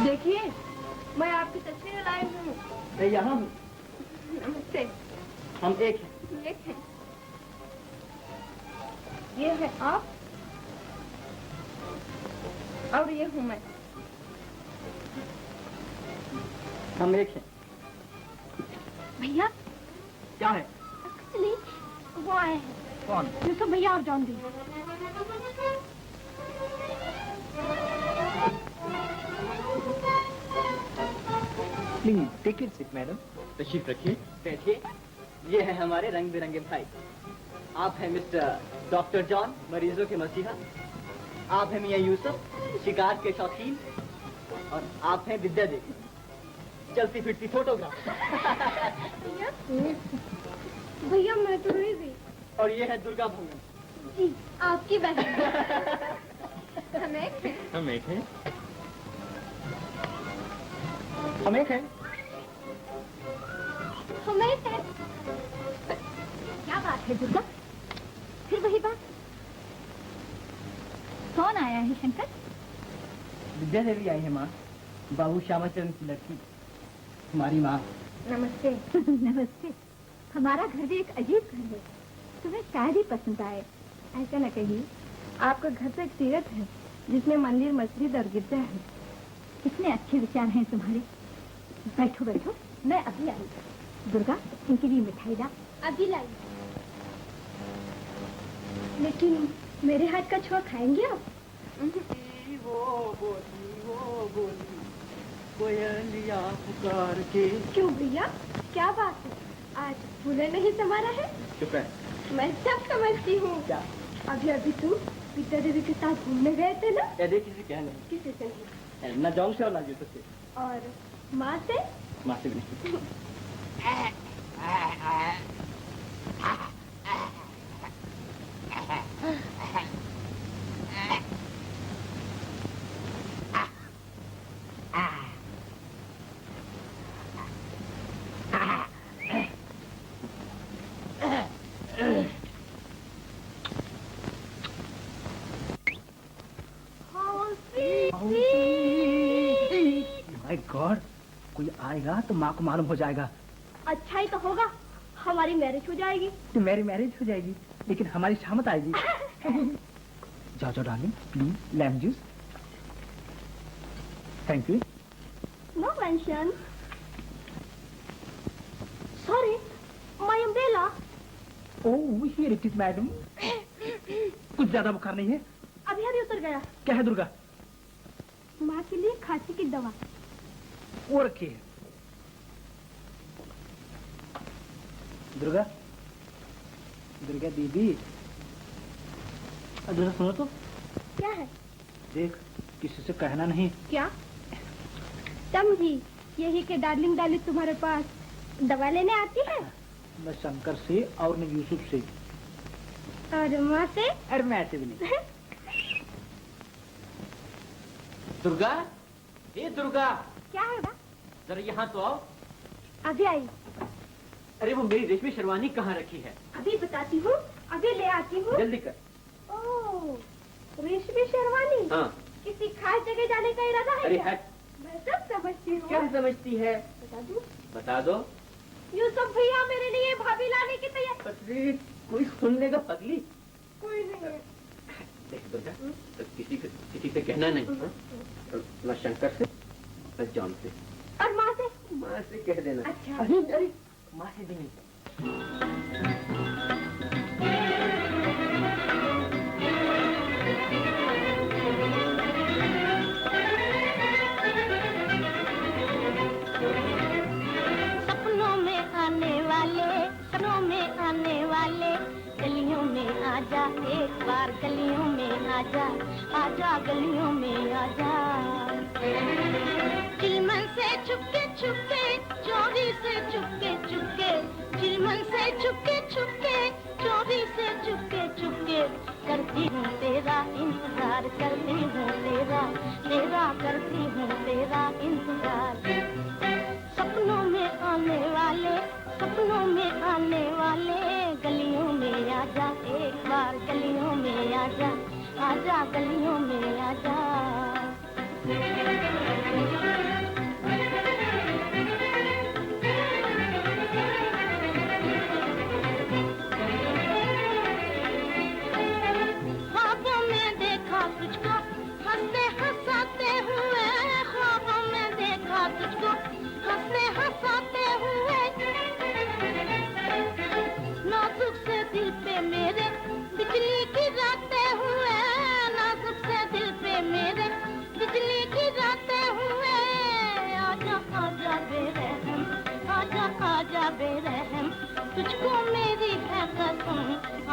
[SPEAKER 1] देखिए मैं आपकी तस्वीर लाई हूँ
[SPEAKER 2] मैं यहाँ हूँ
[SPEAKER 1] नमस्ते
[SPEAKER 2] हम एक हैं
[SPEAKER 1] एक है ये है आप और ये हूँ मैं
[SPEAKER 2] हम एक हैं
[SPEAKER 1] भैया
[SPEAKER 2] क्या है
[SPEAKER 1] एक्चुअली वो आए हैं
[SPEAKER 2] कौन
[SPEAKER 1] यूसुफ भैया और जॉन दी
[SPEAKER 4] please take it seat madam
[SPEAKER 2] तशरीफ रखिए बैठिए ये है हमारे रंग बिरंगे भाई आप हैं मिस्टर डॉक्टर जॉन मरीजों के मसीहा आप हैं मियां यूसुफ शिकार के शौकीन और आप हैं विद्या देवी चलती फिरती फोटोग्राफ
[SPEAKER 1] भैया मैं तो रही गई
[SPEAKER 2] और ये है दुर्गा भंगन
[SPEAKER 1] जी आपकी बहन हम एक हैं
[SPEAKER 2] हम एक हैं हम एक हैं
[SPEAKER 1] हम एक हैं क्या बात है दुर्गा फिर वही बात कौन आया है शंकर
[SPEAKER 2] विद्या देवी आई है माँ बाबू श्यामाचरण की लड़की हमारी माँ
[SPEAKER 1] नमस्ते नमस्ते हमारा घर भी एक अजीब घर है तुम्हें शायद ही पसंद आए ऐसा न कहिए आपका घर तो एक तीर्थ है जिसमें मंदिर मस्जिद और गिरजा है कितने अच्छे विचार हैं तुम्हारे बैठो बैठो मैं अभी आई दुर्गा इनके लिए मिठाई ला अभी लाई लेकिन मेरे हाथ का छोआ खाएंगे आप
[SPEAKER 2] वो बोली कोयलिया पुकार के
[SPEAKER 1] क्यों भैया क्या बात है आज फूले नहीं समारा है
[SPEAKER 2] चुप है
[SPEAKER 1] मैं सब समझती हूँ
[SPEAKER 2] क्या
[SPEAKER 1] अभी अभी तुम विद्या देवी के साथ घूमने गए थे ना
[SPEAKER 2] यदि किसी कहने
[SPEAKER 1] किसी से नहीं
[SPEAKER 2] न जाऊं से और ना यूसुफ से
[SPEAKER 1] और माँ से
[SPEAKER 2] माँ से भी नहीं
[SPEAKER 4] आएगा तो माँ को मालूम हो जाएगा।
[SPEAKER 1] अच्छा ही तो होगा, हमारी मैरिज हो जाएगी।
[SPEAKER 4] तो मेरी मैरिज हो जाएगी, लेकिन हमारी शामत आएगी। जाओ जाओ darling, please lemon juice. Thank you.
[SPEAKER 1] No mention. Sorry, my umbrella.
[SPEAKER 4] Oh here it is madam. कुछ ज्यादा बुखार नहीं है?
[SPEAKER 1] अभी अभी उतर गया।
[SPEAKER 4] क्या है दुर्गा?
[SPEAKER 1] माँ के लिए खांसी की दवा।
[SPEAKER 4] वो रखी है। दुर्गा, दुर्गा दीदी, जरा सुनो तो।
[SPEAKER 1] क्या है?
[SPEAKER 4] देख, किसी से कहना नहीं।
[SPEAKER 1] क्या? समझी, यही के डार्लिंग डार्लिंग तुम्हारे पास दवा लेने आती है।
[SPEAKER 4] मैं शंकर से और न यूसुफ से।
[SPEAKER 1] और माँ से?
[SPEAKER 4] अरे मैं ऐसे भी नहीं।
[SPEAKER 2] दुर्गा, ये दुर्गा,
[SPEAKER 1] क्या है बा?
[SPEAKER 2] जरा यहाँ तो आओ।
[SPEAKER 1] अभी आई।
[SPEAKER 2] अरे वो मेरी रेशमी शेरवानी कहाँ रखी है?
[SPEAKER 1] अभी बताती हूँ, अभी ले आती हूँ।
[SPEAKER 2] जल्दी कर।
[SPEAKER 1] ओह, रेशमी शेरवानी।
[SPEAKER 2] हाँ।
[SPEAKER 1] किसी खास जगह जाने का इरादा है?
[SPEAKER 2] अरे
[SPEAKER 1] क्या?
[SPEAKER 2] है।
[SPEAKER 1] मैं सब समझती हूँ।
[SPEAKER 2] क्या समझती है?
[SPEAKER 1] बता दूँ?
[SPEAKER 2] बता दो।
[SPEAKER 1] यूसुफ भैया मेरे लिए भाभी लाने की तैयारी।
[SPEAKER 2] अरे कोई सुनने का पगली।
[SPEAKER 1] कोई नहीं है।
[SPEAKER 2] देख दुर्गा, तो किसी से कहना नहीं। हाँ? न शंकर से न जॉन से।
[SPEAKER 1] और माँ से?
[SPEAKER 2] माँ से कह देना।
[SPEAKER 1] अच्छा।
[SPEAKER 2] अरे माँ से भी नहीं।
[SPEAKER 11] सपनों में आने वाले, सपनों में आने वाले, गलियों में आजा एक बार, गलियों में आजा, आजा गलियों में आजा। चिलमन से छुपके छुपके, चोरी से छुपके छुपके, चिलमन से छुपके छुपके, चोरी से छुपके छुपके, करती हूँ तेरा इंतजार, करती हूँ तेरा करती हूँ तेरा इंतजार। सपनों में आने वाले, सपनों में आने वाले, गलियों में आजा एक बार, गलियों में आजा, आजा गलियों में आजा। ख्वाबों में देखा तुझको हंसते हंसाते हुए, ख्वाबों में देखा तुझको हंसते हंसाते हुए, नाजुक से दिल पे मेरे बिजली गिराते हुए, नाजुक से दिल पे मेरे बिजली गिराते हुए, आजा आजा बेरहम, आजा आजा बेरहम, तुझको मेरी है कसम,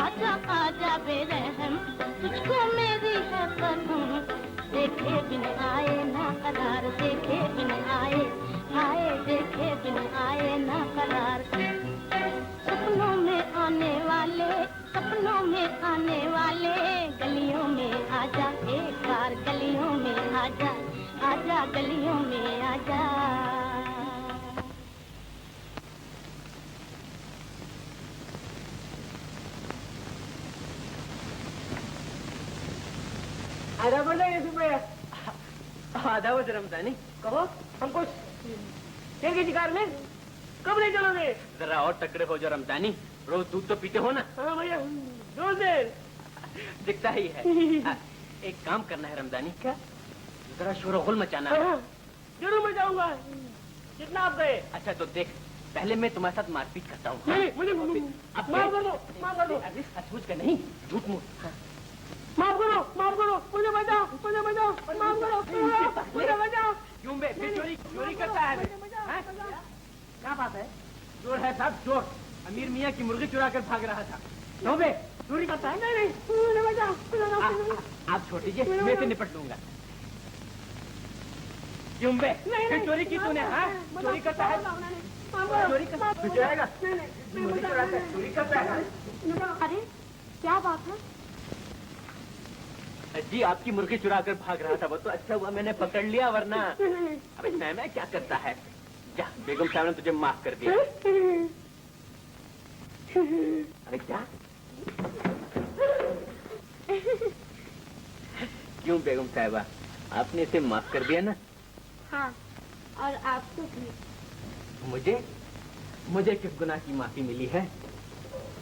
[SPEAKER 11] आजा आजा बेरहम, तुझको मेरी है कसम। देखे बिन आए ना करार, देखे बिन आए, आए देखे बिन आए ना करार। सपनों में आने वाले, सपनों में आने वाले, गलियों में आजा एक बार, गलियों में आजा, आजा गलियों में आजा।
[SPEAKER 4] आधा बोलो ये सुबह।
[SPEAKER 2] आधा वो रमजानी।
[SPEAKER 4] कहो हमको शेर के शिकार में कब ले चलोगे?
[SPEAKER 2] जरा और तकड़े हो जाओ रमजानी, रोज दूध तो पीते हो ना?
[SPEAKER 4] हाँ भैया, रोज देर
[SPEAKER 2] दिखता ही है। एक काम करना है रमजानी।
[SPEAKER 4] क्या?
[SPEAKER 2] जरा शोरगुल मचाना है।
[SPEAKER 4] हाँ, जरूर मैं जाऊंगा। कितना आप गए?
[SPEAKER 2] अच्छा तो देख, पहले मैं तुम्हारे साथ मारपीट करता हूँ।
[SPEAKER 4] नहीं, मुझे
[SPEAKER 2] अब
[SPEAKER 4] माफ कर दो, माफ कर दो।
[SPEAKER 2] अरे सचमुच का नहीं, झूठ मूठ।
[SPEAKER 4] माफ करो, माफ करो, मुझे बचाओ, मुझे बचाओ, माफ करो, मुझे बचाओ।
[SPEAKER 2] क्यों बे? चोरी करता है?
[SPEAKER 4] क्या बात है?
[SPEAKER 2] चोर है साहब, चोर। अमीर मियाँ की मुर्गी चुरा कर भाग रहा था।
[SPEAKER 4] नो बे, चोरी करता है? नहीं नहीं, मुझे बचाओ।
[SPEAKER 2] आप छोड़ दीजिए, मैं से निपट लूंगा। क्यों बे? फिर चोरी की तूने? हाँ, चोरी करता है? चोरी करता है? चोरी करता है?
[SPEAKER 1] अरे क्या बात है?
[SPEAKER 2] जी आपकी मुर्गी चुरा कर भाग रहा था, वो तो अच्छा हुआ मैंने पकड़ लिया, वरना अबे मैं क्या करता है? जा, बेगम साहब ने तुझे माफ कर दिया। अरे क्या? क्यों बेगम साहिबा, आपने इसे माफ कर दिया ना?
[SPEAKER 1] हाँ, और आपको भी।
[SPEAKER 4] मुझे किस गुनाह की माफी मिली है?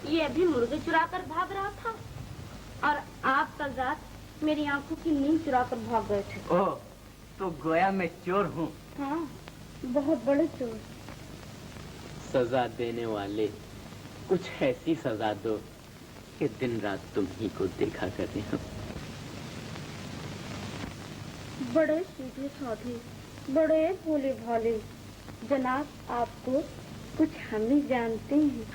[SPEAKER 11] ये अभी मुर्गे चुरा कर भाग रहा था और आप कल रात मेरी आंखों की नींद चुरा कर भाग गए थे।
[SPEAKER 4] ओह, तो गोया मैं चोर हूँ।
[SPEAKER 11] हाँ, बहुत बड़े चोर।
[SPEAKER 7] सजा देने वाले कुछ ऐसी सजा दो कि दिन रात तुम ही को देखा करें हम।
[SPEAKER 11] बड़े सीधे साधे, बड़े भोले भाले, जनाब आपको कुछ हम ही जानते हैं।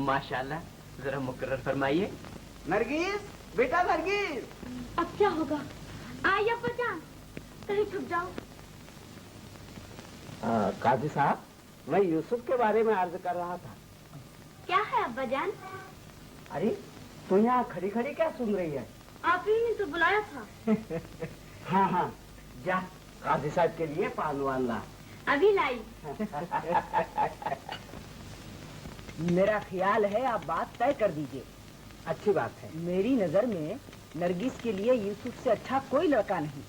[SPEAKER 4] माशाल्लाह, जरा मुकर्रर फरमाइए।
[SPEAKER 5] नरगिस, बेटा नरगिस।
[SPEAKER 11] अब क्या होगा? आइए अब्बाजान, कहीं छुप जाओ।
[SPEAKER 3] काजी साहब, मैं यूसुफ के बारे में अर्ज कर रहा था।
[SPEAKER 11] क्या है अब्बाजान?
[SPEAKER 3] अरे तू यहाँ खड़ी खड़ी क्या सुन रही है?
[SPEAKER 11] आप ही ने तो बुलाया था।
[SPEAKER 3] हाँ हाँ, जा काजी साहब के लिए पान वान ला।
[SPEAKER 11] अभी लाई।
[SPEAKER 6] मेरा ख्याल है आप बात तय कर दीजिए।
[SPEAKER 3] अच्छी बात है।
[SPEAKER 6] मेरी नजर में नरगिस के लिए यूसुफ से अच्छा कोई लड़का नहीं।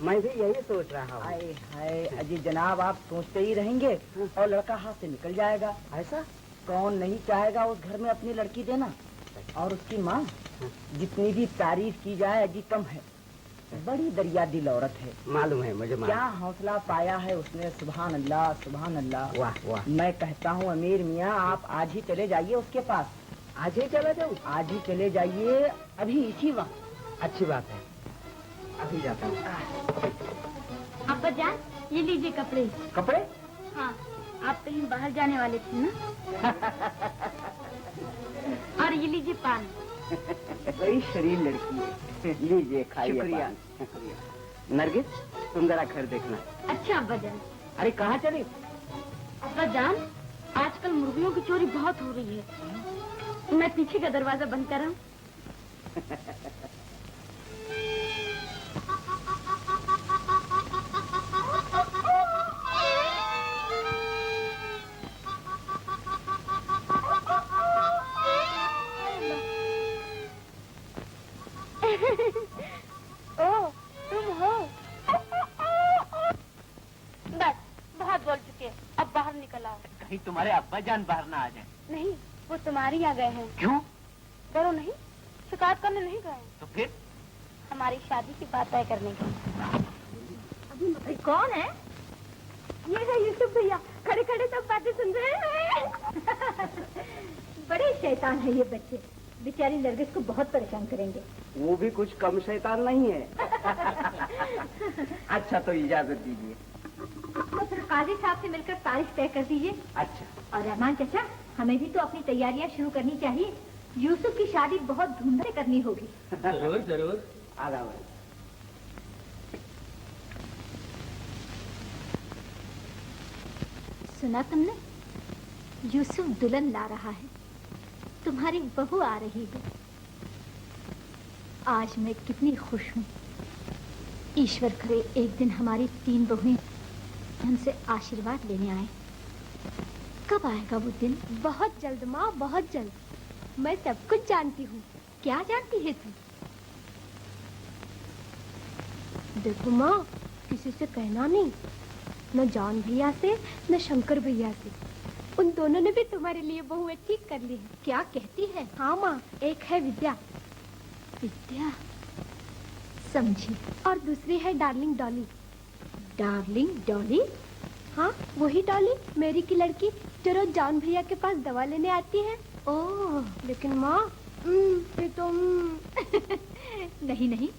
[SPEAKER 3] मैं भी यही सोच रहा हूँ।
[SPEAKER 6] हाय हाय, अजी जनाब आप सोचते ही रहेंगे और लड़का हाथ से निकल जाएगा।
[SPEAKER 3] ऐसा?
[SPEAKER 6] कौन नहीं चाहेगा उस घर में अपनी लड़की देना? और उसकी माँ, जितनी भी तारीफ की जाए अजी कम है। बड़ी दरिया दिल औरत है।
[SPEAKER 3] मालूम है मुझे।
[SPEAKER 6] क्या हौसला पाया है उसने, सुभान अल्लाह सुभान अल्लाह।
[SPEAKER 3] वाह वाह।
[SPEAKER 6] मैं कहता हूँ अमीर मियाँ, आप आज ही चले जाइए उसके पास।
[SPEAKER 3] आज ही चला जाऊँ?
[SPEAKER 6] आज ही चले जाइए, अभी इसी वक्त।
[SPEAKER 3] अच्छी बात है, अभी जाता हूँ।
[SPEAKER 11] अब्बाजान, ये लीजिए कपड़े।
[SPEAKER 3] कपड़े?
[SPEAKER 11] हाँ, आप कहीं बाहर जाने वाले थे ना। और ये लीजिए पान।
[SPEAKER 3] बड़ी शरीर लड़की है। लीजिए खाइए।
[SPEAKER 6] शुक्रिया।
[SPEAKER 3] नरगिस, तुम जरा घर देखना।
[SPEAKER 11] अच्छा अब्बाजान।
[SPEAKER 3] अरे कहाँ चली?
[SPEAKER 11] अब्बाजान, आजकल मुर्गियों की चोरी बहुत हो रही है। मैं पीछे का दरवाजा बंद कर रहा हूँ। ओह, तुम हो? बस, बहुत बोल चुके, अब बाहर निकल आओ।
[SPEAKER 4] कहीं तुम्हारे अब्बाजान बाहर ना आ जाए।
[SPEAKER 11] नहीं, वो तुम्हारी आ गए हैं।
[SPEAKER 4] क्यों?
[SPEAKER 11] डरो नहीं, शिकायत करने नहीं गए।
[SPEAKER 4] तो फिर?
[SPEAKER 11] हमारी शादी की बात तय करने की। अभी कौन है? ये है यूसुफ भैया, खड़े खड़े सब बातें सुन रहे हैं। बड़े शैतान है ये बच्चे, बेचारी नरगिस को बहुत परेशान करेंगे।
[SPEAKER 3] वो भी कुछ कम शैतान नहीं है। अच्छा तो इजाजत दीजिए।
[SPEAKER 1] तो फिर काजी साहब से मिलकर तारीख तय कर दीजिए।
[SPEAKER 3] अच्छा।
[SPEAKER 1] और रहमान चाचा, हमें भी तो अपनी तैयारियां शुरू करनी चाहिए। यूसुफ की शादी बहुत धूमधाम से करनी होगी।
[SPEAKER 7] जरूर जरूर।
[SPEAKER 3] आधा
[SPEAKER 1] सुना तुमने? यूसुफ दुल्हन ला रहा है, तुम्हारी बहू आ रही है। आज मैं कितनी खुश हूँ। ईश्वर करे एक दिन हमारी 3 बहुएं हमसे आशीर्वाद लेने आए। कब आएगा वो दिन? बहुत जल्द माँ, बहुत जल्द। मैं सब कुछ जानती हूँ। क्या जानती है तू? देखो माँ, किसी से कहना नहीं, न जान भैया से न शंकर भैया से। उन दोनों ने भी तुम्हारे लिए बहुएं ठीक कर ली है। क्या कहती है? हाँ माँ, एक है विद्या। विद्या समझी, और दूसरी है डार्लिंग डॉली। डार्लिंग डॉली? हाँ, वही डॉली, मेरी की लड़की जो रोज जान भैया के पास दवा लेने आती है। ओह, लेकिन माँ ये तो नहीं नहीं,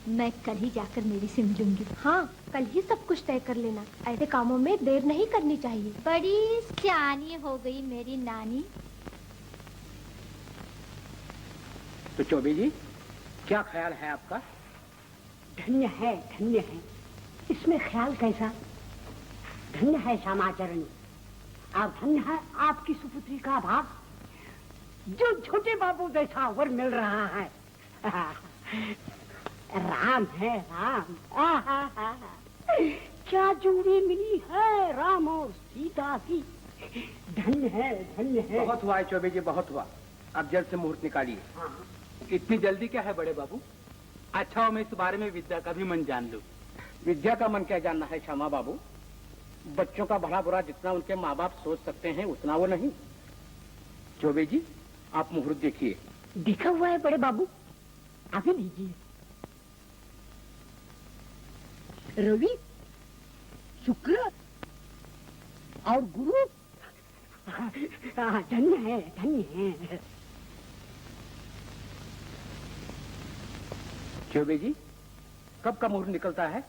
[SPEAKER 1] मैं कल ही जाकर मेरी से मिलूंगी। हाँ, कल ही सब कुछ तय कर लेना। ऐसे कामों में देर नहीं करनी चाहिए। बड़ी सियानी हो गई मेरी नानी।
[SPEAKER 3] तो चौबे जी, क्या ख्याल है आपका?
[SPEAKER 6] धन्य है, धन्य है। इसमें ख्याल कैसा? धन्य है श्यामाचरण, आप धन्य है आपकी सुपुत्री का भाग, जो छोटे बाबू जैसा वर मिल रहा है। राम है राम। क्या जोड़ी मिली है राम और सीता की। धन्य है, धन्य है।
[SPEAKER 3] बहुत हुआ है चौबे जी, बहुत हुआ। अब जल्द से मुहूर्त निकालिए।
[SPEAKER 4] इतनी जल्दी क्या है बड़े बाबू? अच्छा हो मैं इस बारे में विद्या का भी मन जान लूं।
[SPEAKER 3] विद्या का मन क्या जानना है श्यामा बाबू? बच्चों का भला बुरा जितना उनके माँ बाप सोच सकते हैं उतना वो नहीं। चौबे जी, आप मुहूर्त देखिए।
[SPEAKER 6] दिखा हुआ है बड़े बाबू, आगे लीजिए। रवि, शुक्र और गुरु। धन्य है, धन्य है।
[SPEAKER 3] चौबे जी, कब का मुहूर्त निकलता है?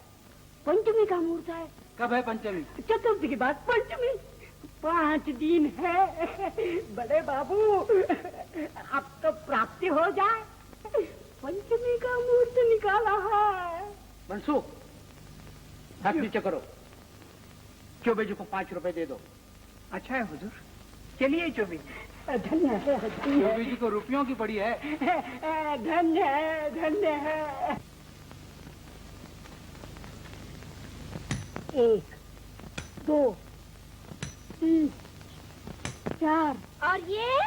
[SPEAKER 6] पंचमी का मुहूर्त है।
[SPEAKER 3] कब है पंचमी?
[SPEAKER 6] चतुर्थी के बाद पंचमी। 5 दिन है बड़े बाबू, अब तो प्राप्ति हो जाए। पंचमी का मुहूर्त निकाला है।
[SPEAKER 3] मनसूख, हाथ नीचे करो। चौबे जी को 5 रुपए दे दो।
[SPEAKER 4] अच्छा है हुजूर, चलिए चौबे।
[SPEAKER 6] धन्य है, धन्य
[SPEAKER 3] चौबे जी को रुपयों की पड़ी है।
[SPEAKER 6] धन्य है, धन्य है। 1, 2, 3, 4
[SPEAKER 1] और ये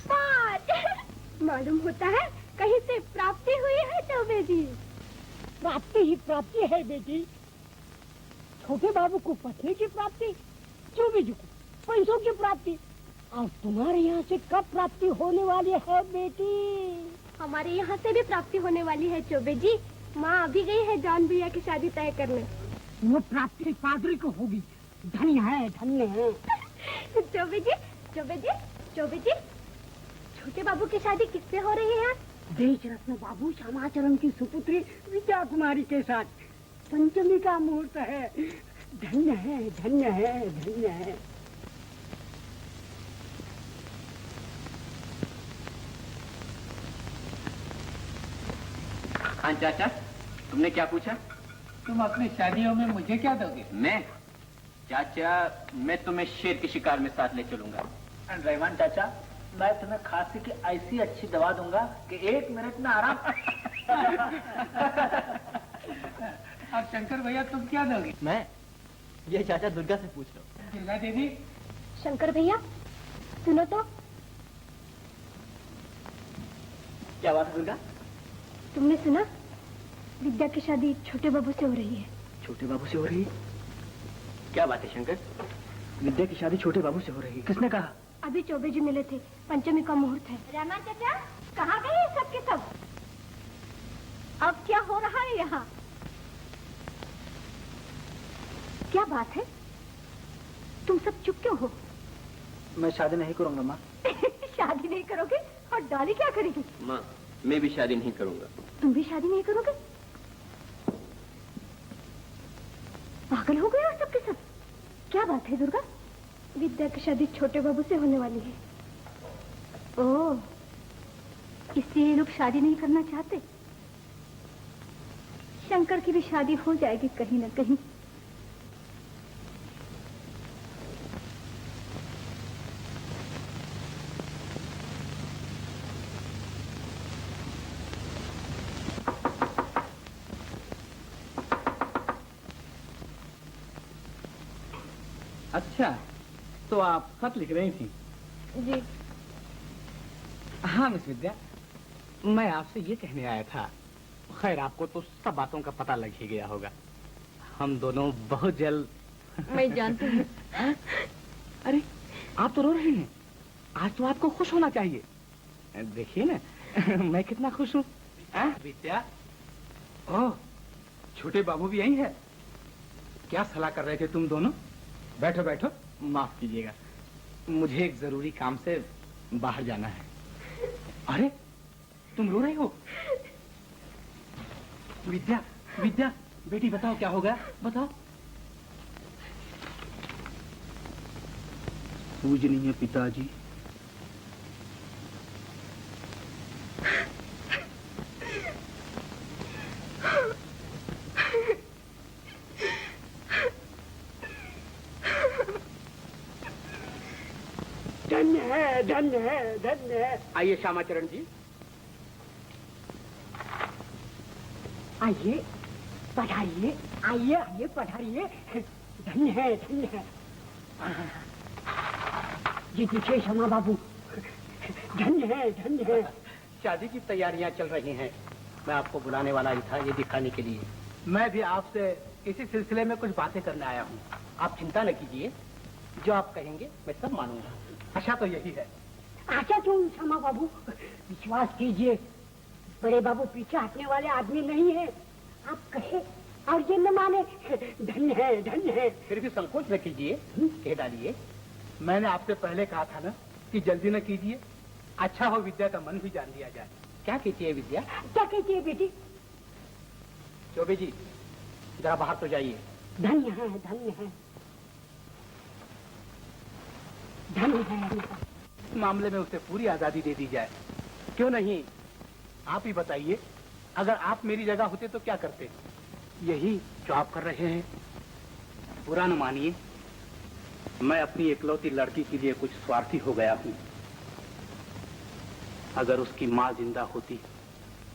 [SPEAKER 1] 5। मालूम होता है कहीं से प्राप्ति हुई है चौबे जी।
[SPEAKER 6] प्राप्ति ही प्राप्ति है बेटी। छोटे बाबू को पत्नी की प्राप्ति, चौबे जी को पैसों की प्राप्ति। और तुम्हारे यहाँ से कब प्राप्ति होने वाली है बेटी?
[SPEAKER 1] हमारे यहाँ से भी प्राप्ति होने वाली है चौबे जी। माँ अभी गई है जॉन भैया की शादी तय करने।
[SPEAKER 6] वो प्राप्ति पादरी को होगी। धन्य है, धन्य है।
[SPEAKER 1] चौबे जी, चौबे जी, चौबे जी, छोटे बाबू की शादी किससे हो रही है?
[SPEAKER 6] देश रत्न बाबू श्यामाचरण की सुपुत्री विद्या कुमारी के साथ। पंचमी का मुहूर्त है। धन्य है, धन्य है, धन्य है।
[SPEAKER 9] हाँ चाचा, तुमने क्या पूछा?
[SPEAKER 7] तुम अपनी शादियों में मुझे क्या दोगे?
[SPEAKER 9] मैं? चाचा, मैं तुम्हें शेर के शिकार में साथ ले चलूंगा।
[SPEAKER 4] रहमान चाचा, मैं तुम्हें खांसी की ऐसी अच्छी दवा दूंगा कि 1 मिनट में आराम।
[SPEAKER 7] और शंकर भैया तुम क्या दोगे?
[SPEAKER 2] मैं? ये चाचा दुर्गा से पूछ लो।
[SPEAKER 7] दुर्गा देवी।
[SPEAKER 1] शंकर भैया सुनो तो।
[SPEAKER 2] क्या बात है दुर्गा?
[SPEAKER 1] तुमने सुना? विद्या की शादी छोटे बाबू से हो रही है।
[SPEAKER 2] छोटे बाबू से हो रही है? क्या बात है शंकर? विद्या की शादी छोटे बाबू से हो रही है? किसने कहा?
[SPEAKER 1] अभी चौबे जी मिले थे, पंचमी का मुहूर्त है। रामा चाचा, कहाँ गए सब के सब? अब क्या हो रहा है यहाँ? क्या बात है? तुम सब चुप क्यों हो?
[SPEAKER 4] मैं शादी नहीं करूंगा माँ।
[SPEAKER 1] शादी नहीं करोगे और डॉली क्या करेगी?
[SPEAKER 9] माँ, मैं भी शादी नहीं करूंगा।
[SPEAKER 1] तुम भी शादी नहीं करोगे? पागल हो गए हो सबके सब? क्या बात है दुर्गा? विद्या की शादी छोटे बाबू से होने वाली है। ओह, इसलिए ये लोग शादी नहीं करना चाहते। शंकर की भी शादी हो जाएगी कहीं ना कहीं।
[SPEAKER 4] अच्छा, तो आप खत लिख रही थी?
[SPEAKER 1] जी।
[SPEAKER 3] हाँ मिस विद्या, मैं आपसे ये कहने आया था। खैर, आपको तो सब बातों का पता लग ही गया होगा। हम दोनों बहुत जल्द।
[SPEAKER 8] मैं जानती हूँ।
[SPEAKER 3] अरे, आप तो रो रही हैं। आज तो आपको खुश होना चाहिए। देखिए ना, मैं कितना खुश हूँ। विद्या, ओह, छोटे बाबू भी यही है। क्या सलाह कर रहे थे तुम दोनों? बैठो बैठो। माफ कीजिएगा, मुझे एक जरूरी काम से बाहर जाना है। अरे, तुम रो रही हो? विद्या, विद्या, बेटी बताओ क्या हो गया? बताओ। पूजनीय पिताजी,
[SPEAKER 6] धन्य है, धन्य है, धन्य है।
[SPEAKER 3] आइए श्यामाचरण जी।
[SPEAKER 6] आइए, पधारिए, आइए, आइए, पधारिए। धन्य है, धन्य है। ये देखिए श्यामा बाबू, धन्य है, धन्य है।
[SPEAKER 3] शादी की तैयारियां चल रही हैं। मैं आपको बुलाने वाला ही था, ये दिखाने के लिए।
[SPEAKER 4] मैं भी आपसे इसी सिलसिले में कुछ बातें करने आया हूँ।
[SPEAKER 3] आप चिंता न कीजिए, जो आप कहेंगे मैं सब मानूंगा।
[SPEAKER 4] अच्छा तो यही है।
[SPEAKER 6] अच्छा तुम श्यामा बाबू विश्वास कीजिए, बड़े बाबू पीछे हटने वाले आदमी नहीं है। आप कहे और ये न माने, धन्य है, धन्य है।
[SPEAKER 3] फिर भी संकोच न कीजिए, कह डालिए।
[SPEAKER 4] मैंने आपसे पहले कहा था ना कि जल्दी न कीजिए, अच्छा हो विद्या का मन भी जान लिया जाए।
[SPEAKER 3] क्या कहती है विद्या?
[SPEAKER 6] क्या कहती है बेटी?
[SPEAKER 3] चौबे जी जरा बाहर तो जाइए।
[SPEAKER 6] धन्य है, धन्य है, धन्य है।
[SPEAKER 4] इस मामले में उसे पूरी आजादी दे दी जाए।
[SPEAKER 3] क्यों नहीं?
[SPEAKER 4] आप ही बताइए, अगर आप मेरी जगह होते तो क्या करते?
[SPEAKER 3] यही जो आप कर रहे हैं। बुरा न मानिए, मैं अपनी इकलौती लड़की के लिए कुछ स्वार्थी हो गया हूं। अगर उसकी माँ जिंदा होती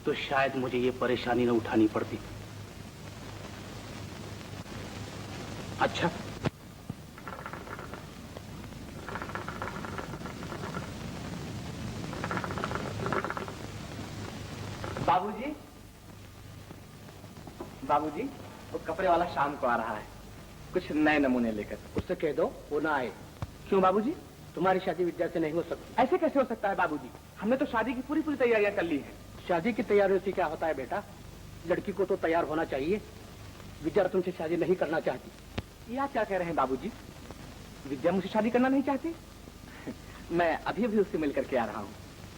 [SPEAKER 3] तो शायद मुझे ये परेशानी न उठानी पड़ती। अच्छा,
[SPEAKER 9] बाबूजी, बाबूजी, वो कपड़े वाला शाम को आ रहा है, कुछ नए नमूने लेकर।
[SPEAKER 3] उससे कह दो वो ना आए। क्यों बाबूजी? तुम्हारी शादी विद्या से नहीं हो सकती।
[SPEAKER 9] ऐसे कैसे हो सकता है बाबूजी? हमने तो शादी की पूरी तैयारियां कर ली हैं।
[SPEAKER 3] शादी की तैयारियों से क्या होता है बेटा? लड़की को तो तैयार होना चाहिए। विद्या तुमसे शादी नहीं करना चाहती।
[SPEAKER 9] ये आप क्या कह रहे हैं बाबूजी? विद्या मुझसे शादी करना नहीं चाहती? मैं अभी अभी उससे मिल करके आ रहा हूँ।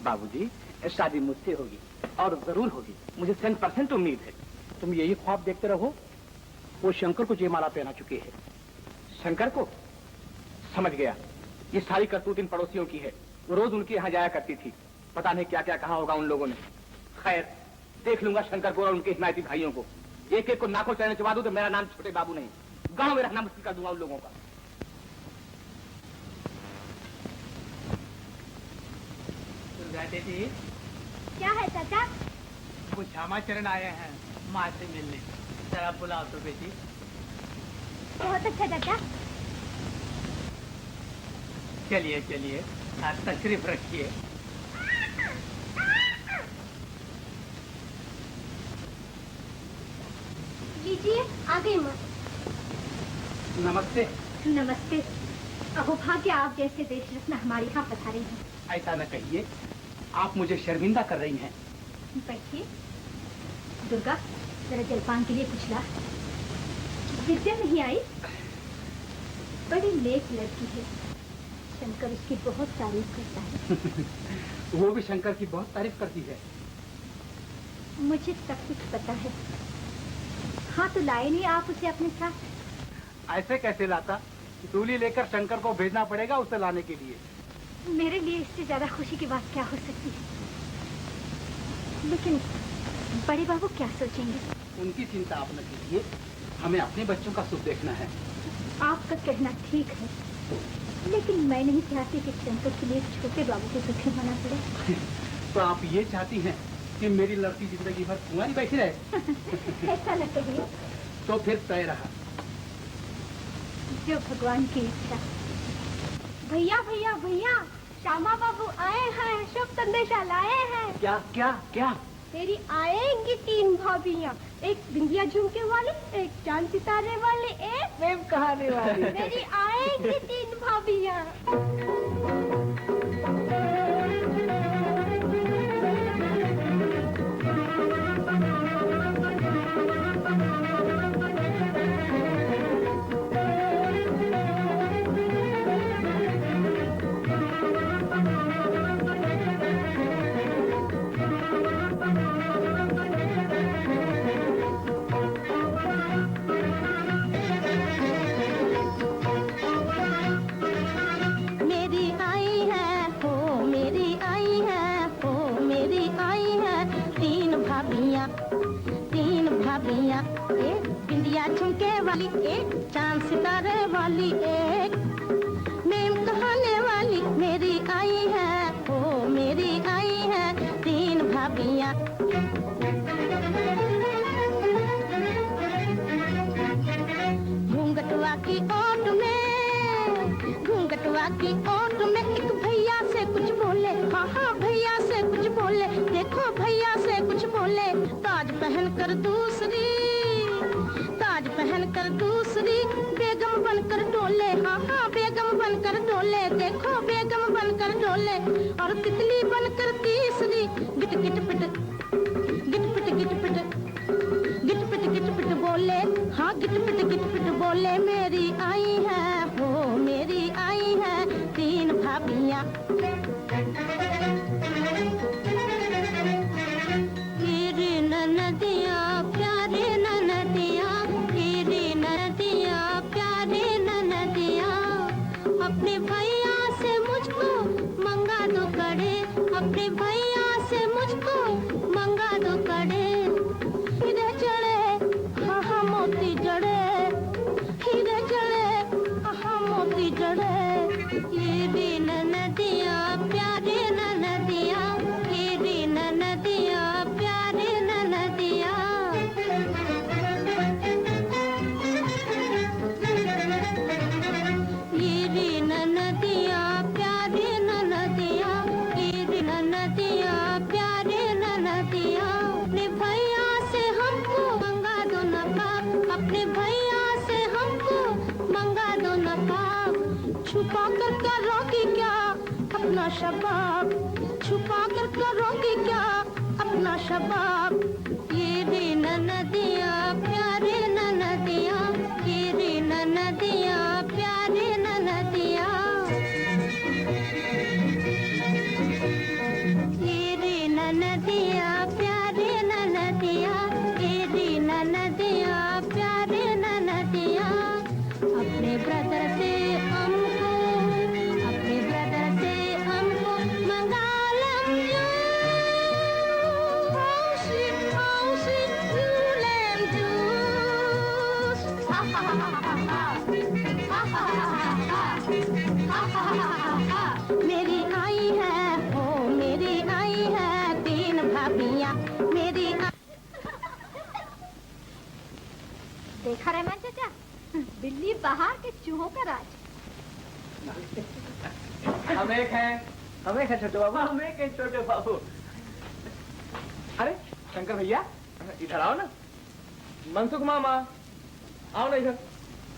[SPEAKER 9] बाबूजी, शादी मुझसे होगी और जरूर होगी, मुझे 100% उम्मीद है।
[SPEAKER 3] तुम यही ख्वाब देखते रहो। वो शंकर को जयमाला पहना चुके हैं।
[SPEAKER 9] शंकर को? समझ गया, ये सारी करतूत इन पड़ोसियों की है। वो रोज उनके यहाँ जाया करती थी, पता नहीं क्या क्या कहा होगा उन लोगों ने। खैर, देख लूंगा शंकर को और उनके हिमायती भाइयों को। एक एक को नाकों चढ़ने चबा दूं तो मेरा नाम छोटे बाबू नहीं, गांव में रहना मुश्किल कर दूंगा उन लोगों का।
[SPEAKER 7] दीदी,
[SPEAKER 1] क्या है चाचा?
[SPEAKER 7] वो श्यामाचरण आए हैं माँ से मिलने, जरा बुलाओ तो बेटी।
[SPEAKER 1] बहुत अच्छा चाचा।
[SPEAKER 7] चलिए चलिए, तशरीफ रखिए।
[SPEAKER 1] लीजिए, आ गई माँ।
[SPEAKER 3] नमस्ते।
[SPEAKER 1] नमस्ते। अहो भाग्य आप जैसे देश रत्न हमारे यहाँ पधारे हैं।
[SPEAKER 3] ऐसा न कहिए, आप मुझे शर्मिंदा कर रही हैं।
[SPEAKER 1] बैठिए। दुर्गा, जरा जलपान के लिए कुछ ला। विद्या नहीं आई? बड़ी नेक लड़की है, शंकर उसकी बहुत तारीफ करता है।
[SPEAKER 3] वो भी शंकर की बहुत तारीफ करती है।
[SPEAKER 1] मुझे सब कुछ पता है। हाँ तो लाए नहीं आप उसे अपने साथ?
[SPEAKER 4] ऐसे कैसे लाता? डोली लेकर शंकर को भेजना पड़ेगा उसे लाने के लिए।
[SPEAKER 1] मेरे लिए इससे ज्यादा खुशी की बात क्या हो सकती है? लेकिन बड़े बाबू क्या सोचेंगे?
[SPEAKER 3] उनकी चिंता आप न कीजिए, हमें अपने बच्चों का सुख देखना है।
[SPEAKER 1] आपका कहना ठीक है, लेकिन मैं नहीं चाहती कि शंकर के लिए छोटे बाबू को दुखी होना पड़े।
[SPEAKER 3] तो आप ये चाहती हैं कि मेरी लड़की जिंदगी भर कुंवारी बैठी रहे?
[SPEAKER 1] ऐसा न कहिए।
[SPEAKER 3] तो फिर तय रहा।
[SPEAKER 1] जो भगवान की इच्छा। भैया भैया भैया, श्यामा बाबू आए हैं, शुभ संदेशा लाए हैं।
[SPEAKER 3] क्या क्या क्या?
[SPEAKER 1] तेरी आएंगी 3 भाभियाँ, एक बिंदिया झुमके वाली, एक चांद सितारे वाली, एक
[SPEAKER 6] प्रेम कहानी वाली।
[SPEAKER 1] मेरी आएंगी 3 भाभियाँ।
[SPEAKER 11] एक बिंदिया झुमके वाली, एक चांद सितारे वाली, एक प्रेम कहाने वाली मेरी आई है, ओ मेरी आई है 3 भाभियाँ। घूंघटवा की ओट में एक भैया से कुछ बोले, हाँ हाँ भैया से कुछ बोले, देखो भैया से कुछ बोले। ताज पहन कर दूसरी बेगम बनकर हाँ हाँ बेगम बनकर डोले, देखो बेगम बनकर डोले, और तितली बनकर तीसरी गिट गिट पिट गिट पिट गिट पिट गिट पिट गिट पिट बोले, हाँ गिट पिट बोले, मेरी आई है हो मेरी आई है तीन भाभियाँ। हीरे ननदिया प्यारे ननदिया, हीरे ननदिया प्यारे ननदिया, अपने भैया से मुझको मंगा दो कड़े, अपने भैया से मुझको मंगा दो कड़े, हीरे जड़े हाँ हाँ मोती जड़े, हीरे जड़े हाँ मोती जड़े, हीरे ननदिया प्यारे ननदिया, हीरे ननदिया प्यारे ननदिया। हीरे ननदिया प्यारे ननदिया, हीरे ननदिया प्यारे ननदिया, अपने भैया से हमको मंगा दो न पाप, अपने भैया से हमको मंगा दो न पाप, छुपा कर करोगी क्या अपना शबाब, छुपा कर करोगी क्या अपना शबाब, हीरे ननदिया प्यारे ननदिया, हीरे ननदिया प्यारे ननदिया, हीरे ननदिया प्यारे ननदिया, हीरे ननदिया प्यारे ननदिया, अपने ब्रदर से हमको, अपने ब्रदर से हमको मंगा लम्बू, हौसी लेम जूस, मेरी आई है हो मेरी आई है तीन भाभियाँ, मेरी
[SPEAKER 1] देखा रहमान चाचा, बिल्ली बाहर के चूहों का राज।
[SPEAKER 9] हम एक हैं छोटे बाबू, हम एक हैं छोटे बाबू। अरे शंकर भैया इधर आओ ना, मनसुख मामा आओ ना इधर।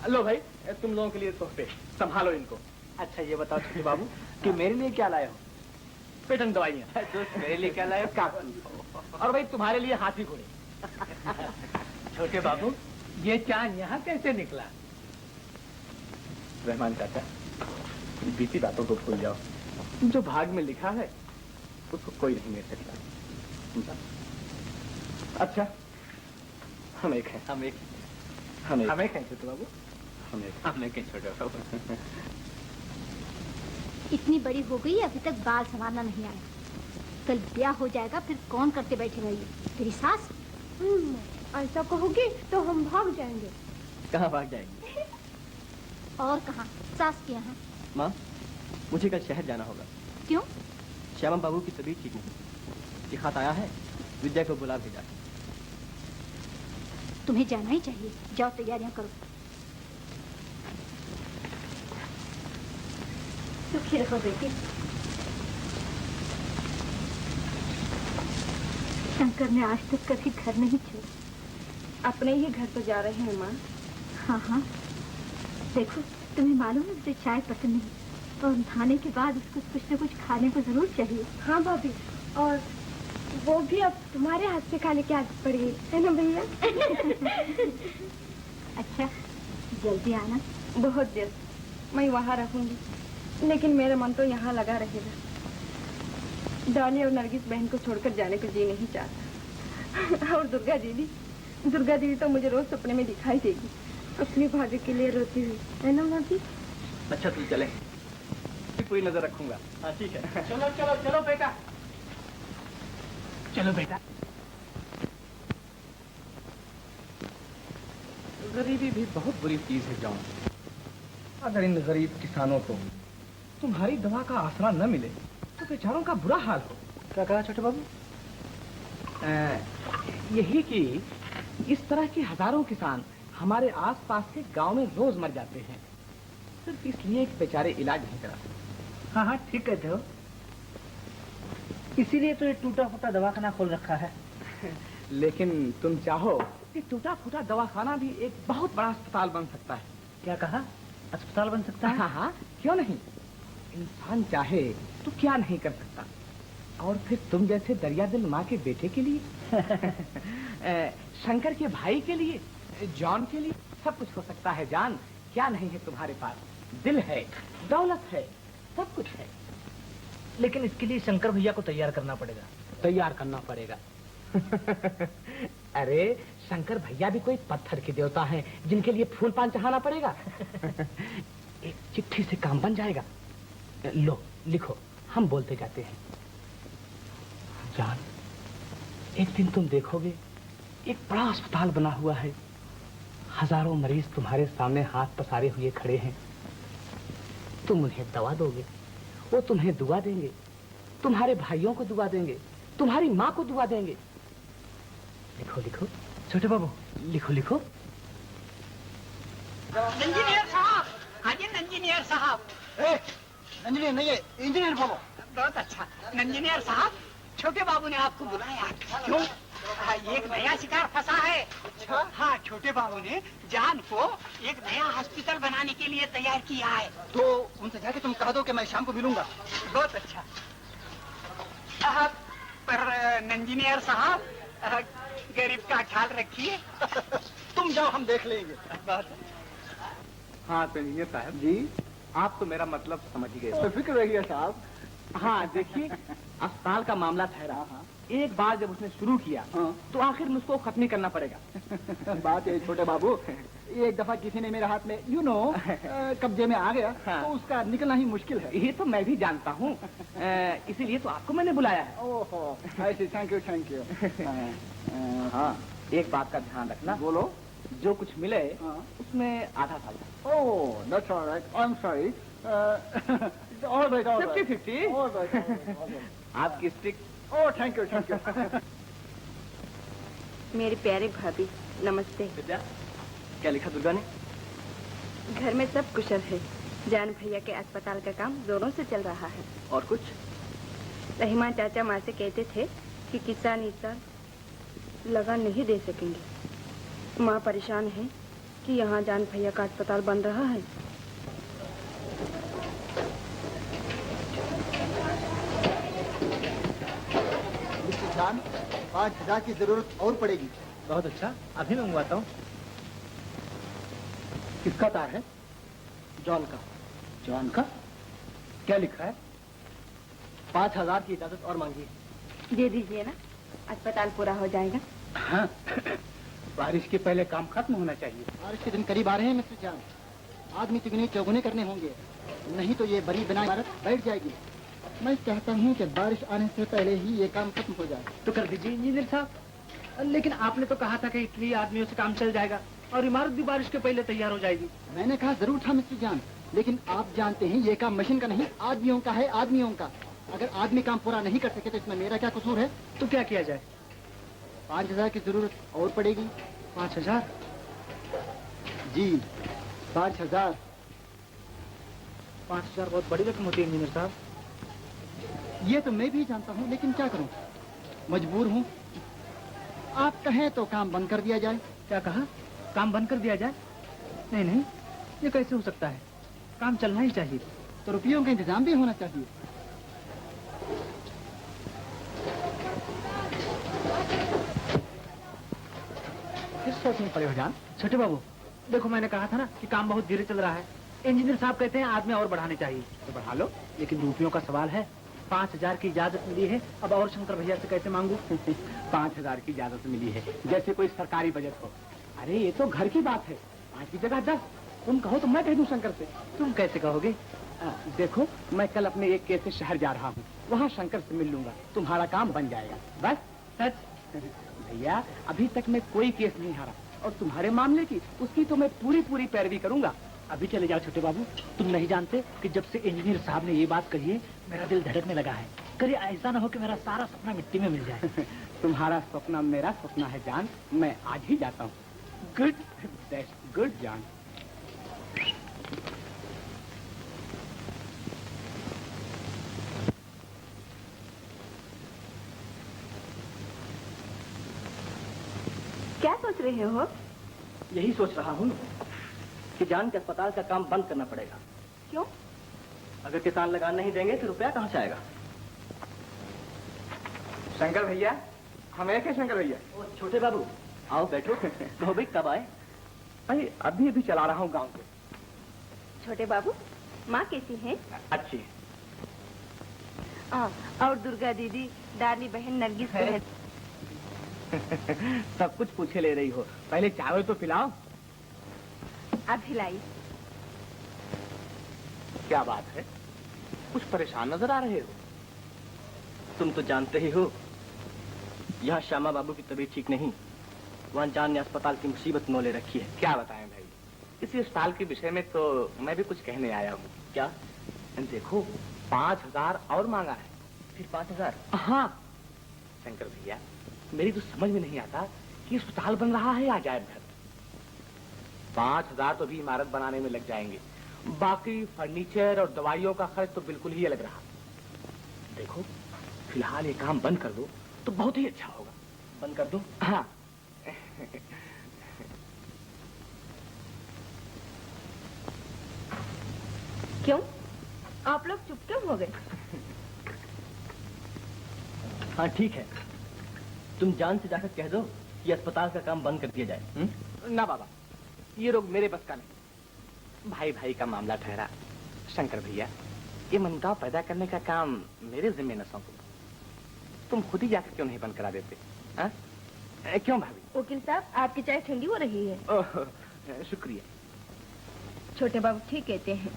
[SPEAKER 9] लो भाई तुम लोगों के लिए तोहफे, संभालो इनको।
[SPEAKER 4] अच्छा ये बताओ छोटे बाबू कि मेरे लिए क्या लाए हो?
[SPEAKER 9] पेटन दवाइयाँ।
[SPEAKER 4] दोस्त मेरे लिए क्या लाए हो?
[SPEAKER 9] काकू। और भाई तुम्हारे लिए हाथी घोड़े।
[SPEAKER 7] छोटे बाबू ये चांद यहाँ कैसे निकला?
[SPEAKER 9] रहमान चाचा बीती बातों को भूल जाओ, जो भाग में लिखा है उसको कोई नहीं मिल सकता। अच्छा हम एक हैं,
[SPEAKER 4] हम एक हैं छोटे बाबू, हम एक हैं छोटे बाबू।
[SPEAKER 1] इतनी बड़ी हो गई अभी तक बाल संवारना नहीं आया, कल ब्याह हो जाएगा फिर कौन करते बैठेगा ये तेरी सास?
[SPEAKER 8] ऐसा कहोगे तो हम भाग जाएंगे।
[SPEAKER 2] कहाँ भाग जाएंगे?
[SPEAKER 1] और कहाँ, सास के यहाँ।
[SPEAKER 2] माँ मुझे कल शहर जाना होगा।
[SPEAKER 1] क्यों?
[SPEAKER 2] श्यामा बाबू की तबीयत ठीक नहीं, ये खत आया है, विद्या को बुला भेजा।
[SPEAKER 1] तुम्हें जाना ही चाहिए, जाओ तैयारियां करो। सुखी रहो बेटी। शंकर ने आज तक कभी घर नहीं छोड़ा।
[SPEAKER 8] अपने ही घर तो जा रहे हैं माँ।
[SPEAKER 1] हाँ हाँ, देखो तुम्हें मालूम है उसे चाय पसंद नहीं, और नहाने के बाद उसको कुछ न कुछ खाने को जरूर चाहिए।
[SPEAKER 8] हाँ भाभी, और वो भी अब तुम्हारे हाथ से खाने की आदत पड़ गई है ना भैया?
[SPEAKER 1] अच्छा जल्दी आना।
[SPEAKER 8] बहुत देर मैं वहाँ रहूंगी, लेकिन मेरा मन तो यहाँ लगा रहेगा। डॉली और नरगिस बहन को छोड़कर जाने को जी नहीं चाहता। और दुर्गा दीदी तो मुझे रोज सपने में दिखाई देगी, अपनी भाभी के लिए रोती हुई, है ना भाभी?
[SPEAKER 9] अच्छा तुम चले, पूरी नजर रखूंगा। हाँ ठीक है।
[SPEAKER 4] चलो चलो चलो बेटा, चलो बेटा।
[SPEAKER 9] गरीबी भी बहुत बुरी चीज है जॉन। अगर इन गरीब किसानों को तुम्हारी दवा का आसरा न मिले तो बेचारों का बुरा हाल हो।
[SPEAKER 2] क्या कहा छोटे बाबू?
[SPEAKER 9] यही कि इस तरह के हजारों किसान हमारे आसपास के गांव में रोज मर जाते हैं, सिर्फ इसलिए कि बेचारे इलाज नहीं करा सकते।
[SPEAKER 4] हाँ हाँ ठीक कहते हो, इसीलिए तो ये टूटा फूटा दवाखाना खोल रखा है।
[SPEAKER 9] लेकिन तुम चाहो कि टूटा फूटा दवाखाना भी एक बहुत बड़ा अस्पताल बन सकता है।
[SPEAKER 4] क्या कहा? अस्पताल बन सकता है?
[SPEAKER 9] हाँ हाँ, क्यों नहीं। इंसान चाहे तो क्या नहीं कर सकता। और फिर तुम जैसे दरिया दिल माँ के बेटे के लिए शंकर के भाई के लिए, जॉन के लिए सब कुछ हो सकता है जान। क्या नहीं है तुम्हारे पास? दिल है, दौलत है, सब कुछ है।
[SPEAKER 4] लेकिन इसके लिए शंकर भैया को तैयार करना पड़ेगा।
[SPEAKER 9] तैयार करना पड़ेगा। अरे शंकर भैया भी कोई पत्थर के देवता हैं जिनके लिए फूल पान चढ़ाना पड़ेगा। एक चिट्ठी से काम बन जाएगा। लो लिखो, हम बोलते जाते हैं। जान, एक दिन तुम देखोगे एक बड़ा अस्पताल बना हुआ है, हजारों मरीज तुम्हारे सामने हाथ पसारे हुए खड़े हैं। तुम उन्हें दवा दोगे, वो तुम्हें दुआ देंगे, तुम्हारे भाइयों को दुआ देंगे, तुम्हारी माँ को दुआ देंगे। लिखो लिखो
[SPEAKER 4] छोटे बाबू,
[SPEAKER 9] लिखो लिखो।
[SPEAKER 6] इंजीनियर साहब, हाँ जी इंजीनियर साहब।
[SPEAKER 3] इंजीनियर नहीं है, इंजीनियर बोलो।
[SPEAKER 6] बहुत अच्छा। इंजीनियर साहब, छोटे बाबू ने आपको बुलाया। क्यों? एक नया शिकार फंसा है। हाँ, छोटे बाबू ने जान को एक नया हॉस्पिटल बनाने के लिए तैयार किया है।
[SPEAKER 3] तो उनसे जाके तुम कह दो कि मैं शाम को मिलूंगा।
[SPEAKER 6] बहुत अच्छा। पर इंजीनियर साहब, गरीब का ख्याल रखिए।
[SPEAKER 3] तुम जाओ, हम देख लेंगे।
[SPEAKER 9] हाँ तो इंजीनियर साहब जी, आप तो मेरा मतलब समझ ही गए।
[SPEAKER 3] फिक्र रहिए साहब।
[SPEAKER 9] हाँ देखिए, अस्पताल का मामला ठहरा। एक बार जब उसने शुरू किया तो आखिर में उसको खत्म ही करना पड़ेगा।
[SPEAKER 3] बात है छोटे बाबू, एक दफा किसी ने मेरे हाथ में कब्जे में आ गया तो उसका निकलना ही मुश्किल है।
[SPEAKER 9] ये तो मैं भी जानता हूँ, इसीलिए तो आपको मैंने बुलाया है।
[SPEAKER 3] ओहो, ऐसे थैंक यू थैंक यू।
[SPEAKER 9] हाँ, एक बात का ध्यान रखना।
[SPEAKER 3] बोलो।
[SPEAKER 9] जो कुछ मिले उसमें आधा साल।
[SPEAKER 3] Oh, that's alright, I am sorry. Alright, alright.
[SPEAKER 9] 50-50।
[SPEAKER 3] Alright.
[SPEAKER 9] आपकी stick.
[SPEAKER 3] Oh, thank you thank you.
[SPEAKER 8] मेरी प्यारी भाभी, नमस्ते।
[SPEAKER 2] विद्या, क्या लिखा दुर्गा ने?
[SPEAKER 8] घर में सब कुशल है। जान भैया के अस्पताल का काम जोरों से चल रहा है।
[SPEAKER 2] और कुछ?
[SPEAKER 8] रहीमान चाचा माँ से कहते थे कि किसान इस साल लगा नहीं दे सकेंगे। माँ परेशान है कि यहाँ जान भैया का अस्पताल बन रहा है।
[SPEAKER 3] जान, 5000 की जरूरत और पड़ेगी।
[SPEAKER 4] बहुत अच्छा, अभी मैं मंगवाता हूँ।
[SPEAKER 3] किसका तार है?
[SPEAKER 2] जॉन का।
[SPEAKER 3] जॉन का? क्या लिखा है?
[SPEAKER 2] 5000 की इजाजत और मांगिए।
[SPEAKER 8] दे दीजिए ना, अस्पताल पूरा हो जाएगा।
[SPEAKER 3] हाँ, बारिश के पहले काम खत्म होना चाहिए। बारिश के दिन करीब आ रहे हैं मिस्टर जान। आदमी तिगुने चौगुने करने होंगे, नहीं तो ये बड़ी बनाई इमारत बैठ जाएगी। मैं चाहता हूँ कि बारिश आने से पहले ही ये काम खत्म हो जाए।
[SPEAKER 4] तो कर दीजिए इंजीनियर साहब। लेकिन आपने तो कहा था कि इतनी आदमियों से काम चल जाएगा और इमारत भी बारिश के पहले तैयार हो जाएगी।
[SPEAKER 3] मैंने कहा जरूर था मिस्टर जान, लेकिन आप जानते हैं ये काम मशीन का नहीं, आदमियों का है, आदमियों का। अगर आदमी काम पूरा नहीं कर सके तो इसमें मेरा क्या कसूर है?
[SPEAKER 4] तो क्या किया जाए?
[SPEAKER 3] 5000 की जरूरत और पड़ेगी।
[SPEAKER 4] 5000?
[SPEAKER 3] जी, 5000।
[SPEAKER 4] 5000 बहुत बड़ी रकम होती है इंजीनियर साहब।
[SPEAKER 3] ये तो मैं भी जानता हूँ, लेकिन क्या करूँ, मजबूर हूँ। आप कहें तो काम बंद कर दिया जाए।
[SPEAKER 4] क्या कहा? काम बंद कर दिया जाए? नहीं नहीं, ये कैसे हो सकता है? काम चलना ही चाहिए।
[SPEAKER 3] तो रुपयों का इंतजाम भी होना चाहिए।
[SPEAKER 9] फिर सोचने पड़े हो जान।
[SPEAKER 4] छोटे बाबू, देखो मैंने कहा था ना कि काम बहुत धीरे चल रहा है। इंजीनियर साहब कहते हैं आदमी और बढ़ाने चाहिए।
[SPEAKER 9] तो बढ़ा लो।
[SPEAKER 4] लेकिन रुपयों का सवाल है। 5000 की इजाजत मिली है, अब और शंकर भैया से कैसे मांगू?
[SPEAKER 9] 5000 की इजाजत मिली है, जैसे कोई सरकारी बजट हो। अरे ये तो घर की बात है, 5 की जगह 10। तुम कहो तो मैं कह दूं शंकर से।
[SPEAKER 4] तुम कैसे कहोगे?
[SPEAKER 9] देखो, मैं कल अपने एक केस से शहर जा रहा हूँ, वहाँ शंकर से मिल लूंगा, तुम्हारा काम बन जाएगा। बस
[SPEAKER 4] सच?
[SPEAKER 9] भैया, अभी तक मैं कोई केस नहीं हारा, और तुम्हारे मामले की उसकी तो मैं पूरी पूरी पैरवी करूंगा।
[SPEAKER 4] अभी चले जाओ छोटे बाबू। तुम नहीं जानते कि जब से इंजीनियर साहब ने ये बात कही है, मेरा दिल धड़कने लगा है। करिए ऐसा ना हो कि मेरा सारा सपना मिट्टी में मिल जाए।
[SPEAKER 9] तुम्हारा सपना मेरा सपना है जान, मैं आज ही जाता हूँ। गुड, दैट्स गुड जान।
[SPEAKER 8] क्या सोच रहे हो?
[SPEAKER 4] यही सोच रहा हूँ
[SPEAKER 2] कि जान के अस्पताल का काम बंद करना पड़ेगा।
[SPEAKER 8] क्यों?
[SPEAKER 2] अगर किसान लगान नहीं देंगे तो रुपया कहाँ से आएगा?
[SPEAKER 9] शंकर भैया, हम एक है शंकर भैया।
[SPEAKER 2] ओ छोटे बाबू, आओ बैठो। कहो भाई कब आए?
[SPEAKER 9] भाई अभी अभी चला रहा हूँ गांव से।
[SPEAKER 8] छोटे बाबू, माँ कैसी है?
[SPEAKER 9] अच्छी है।
[SPEAKER 8] और दुर्गा दीदी, डाली बहन नरगिस बहन।
[SPEAKER 9] सब कुछ पूछे ले रही हो, पहले चावल तो पिलाओ।
[SPEAKER 8] अब हिलाई।
[SPEAKER 9] क्या बात है, कुछ परेशान नजर आ रहे हो?
[SPEAKER 2] तुम तो जानते ही हो, यहाँ श्यामा बाबू की तबीयत ठीक नहीं। वहाँ जान ने अस्पताल की मुसीबत नोले रखी है।
[SPEAKER 9] क्या बताएं भाई, इसी अस्पताल के विषय में तो मैं भी कुछ कहने आया हूँ।
[SPEAKER 2] क्या?
[SPEAKER 9] देखो 5,000 और मांगा है।
[SPEAKER 2] फिर 5,000?
[SPEAKER 9] हाँ शंकर भैया, मेरी तो समझ में नहीं आता कि अस्पताल बन रहा है अजायब घर। 5,000 तो भी इमारत बनाने में लग जाएंगे, बाकी फर्नीचर और दवाइयों का खर्च तो बिल्कुल ही अलग रहा। देखो फिलहाल ये काम बंद कर दो तो बहुत ही अच्छा होगा।
[SPEAKER 2] बंद कर दूं?
[SPEAKER 9] हाँ।
[SPEAKER 8] क्यों? आप लोग चुप क्यों हो गए?
[SPEAKER 2] हाँ ठीक है, तुम जान से जाकर कह दो कि अस्पताल का काम बंद कर दिया जाए।
[SPEAKER 9] ना बाबा, ये रोग मेरे बस का नहीं। भाई भाई का मामला ठहरा। शंकर भैया, ये मनमुटाव पैदा करने का काम मेरे जिम्मे न सौंपो। तुम खुद ही जाकर क्यों नहीं बंद करा देते? हाँ? क्यों भाभी?
[SPEAKER 8] वकील साहब, आपकी चाय ठंडी हो रही है।
[SPEAKER 9] ओह, शुक्रिया।
[SPEAKER 8] छोटे बाबू ठीक कहते हैं,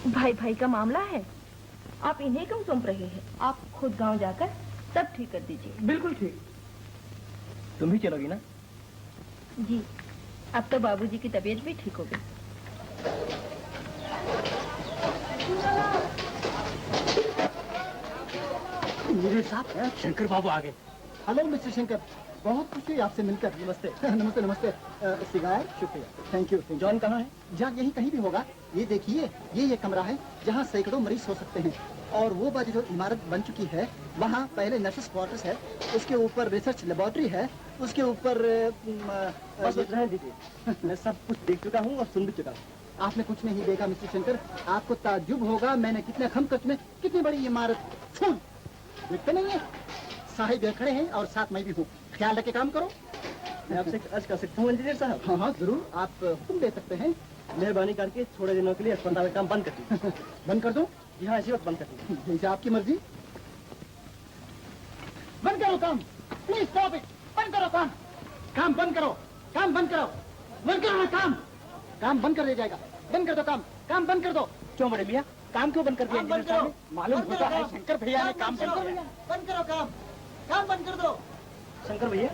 [SPEAKER 8] भाई भाई का मामला है, आप इन्हें क्यों सौंप रहे हैं? आप खुद गांव जाकर सब ठीक कर दीजिए।
[SPEAKER 9] बिल्कुल ठीक।
[SPEAKER 2] तुम भी चलोगी ना?
[SPEAKER 8] जी, अब तो बाबूजी की तबीयत भी ठीक हो गई।
[SPEAKER 3] मेरे साथ शंकर बाबू आ गए। हेलो मिस्टर शंकर, बहुत खुशी हुई आपसे मिलकर। नमस्ते। नमस्ते नमस्ते। सिगार? शुक्रिया, थैंक यू।
[SPEAKER 2] जॉन कहाँ है?
[SPEAKER 3] जॉन यहीं कहीं भी होगा। ये देखिए, ये कमरा है जहाँ सैकड़ों मरीज हो सकते हैं। और वो बाजू जो इमारत बन चुकी है, वहाँ पहले नर्सेस क्वार्टर्स है, उसके ऊपर रिसर्च लेबोरेटरी है, उसके ऊपर
[SPEAKER 2] बस रहने दीजिए, मैं सब कुछ देख चुका हूँ और सुन भी चुका हूँ।
[SPEAKER 3] आपने कुछ नहीं देखा मिस्टर शंकर, आपको ताज्जुब होगा मैंने कितने कम खर्च में कितनी बड़ी इमारत। फूल देखते नहीं है, साहिब खड़े हैं और साथ मैं भी हूँ। ख्याल रख के काम करो।
[SPEAKER 2] मैं आपसे अर्ज कर सकता हूँ इंजीनियर साहब?
[SPEAKER 3] हाँ हाँ जरूर, आप हुक्म दे सकते हैं।
[SPEAKER 2] मेहरबानी करके थोड़े दिनों के लिए अस्पताल का काम बंद कर दीजिए।
[SPEAKER 3] बंद कर दूं?
[SPEAKER 2] जी हाँ, इसी वक्त बंद कर दीजिए।
[SPEAKER 3] जैसे आपकी मर्जी। बंद करो काम, प्लीज स्टॉप इट। बंद करो काम, काम बंद करो, काम बंद करो, बंद करो ना काम। काम बंद कर दिया जाएगा। बंद कर दो काम, काम बंद कर दो। क्यों बड़े मियाँ, काम क्यों बंद कर दिया? मालूम होता है शंकर भैया ने काम बंद कर दिया। बंद करो काम, काम बंद कर दो।
[SPEAKER 2] शंकर भैया,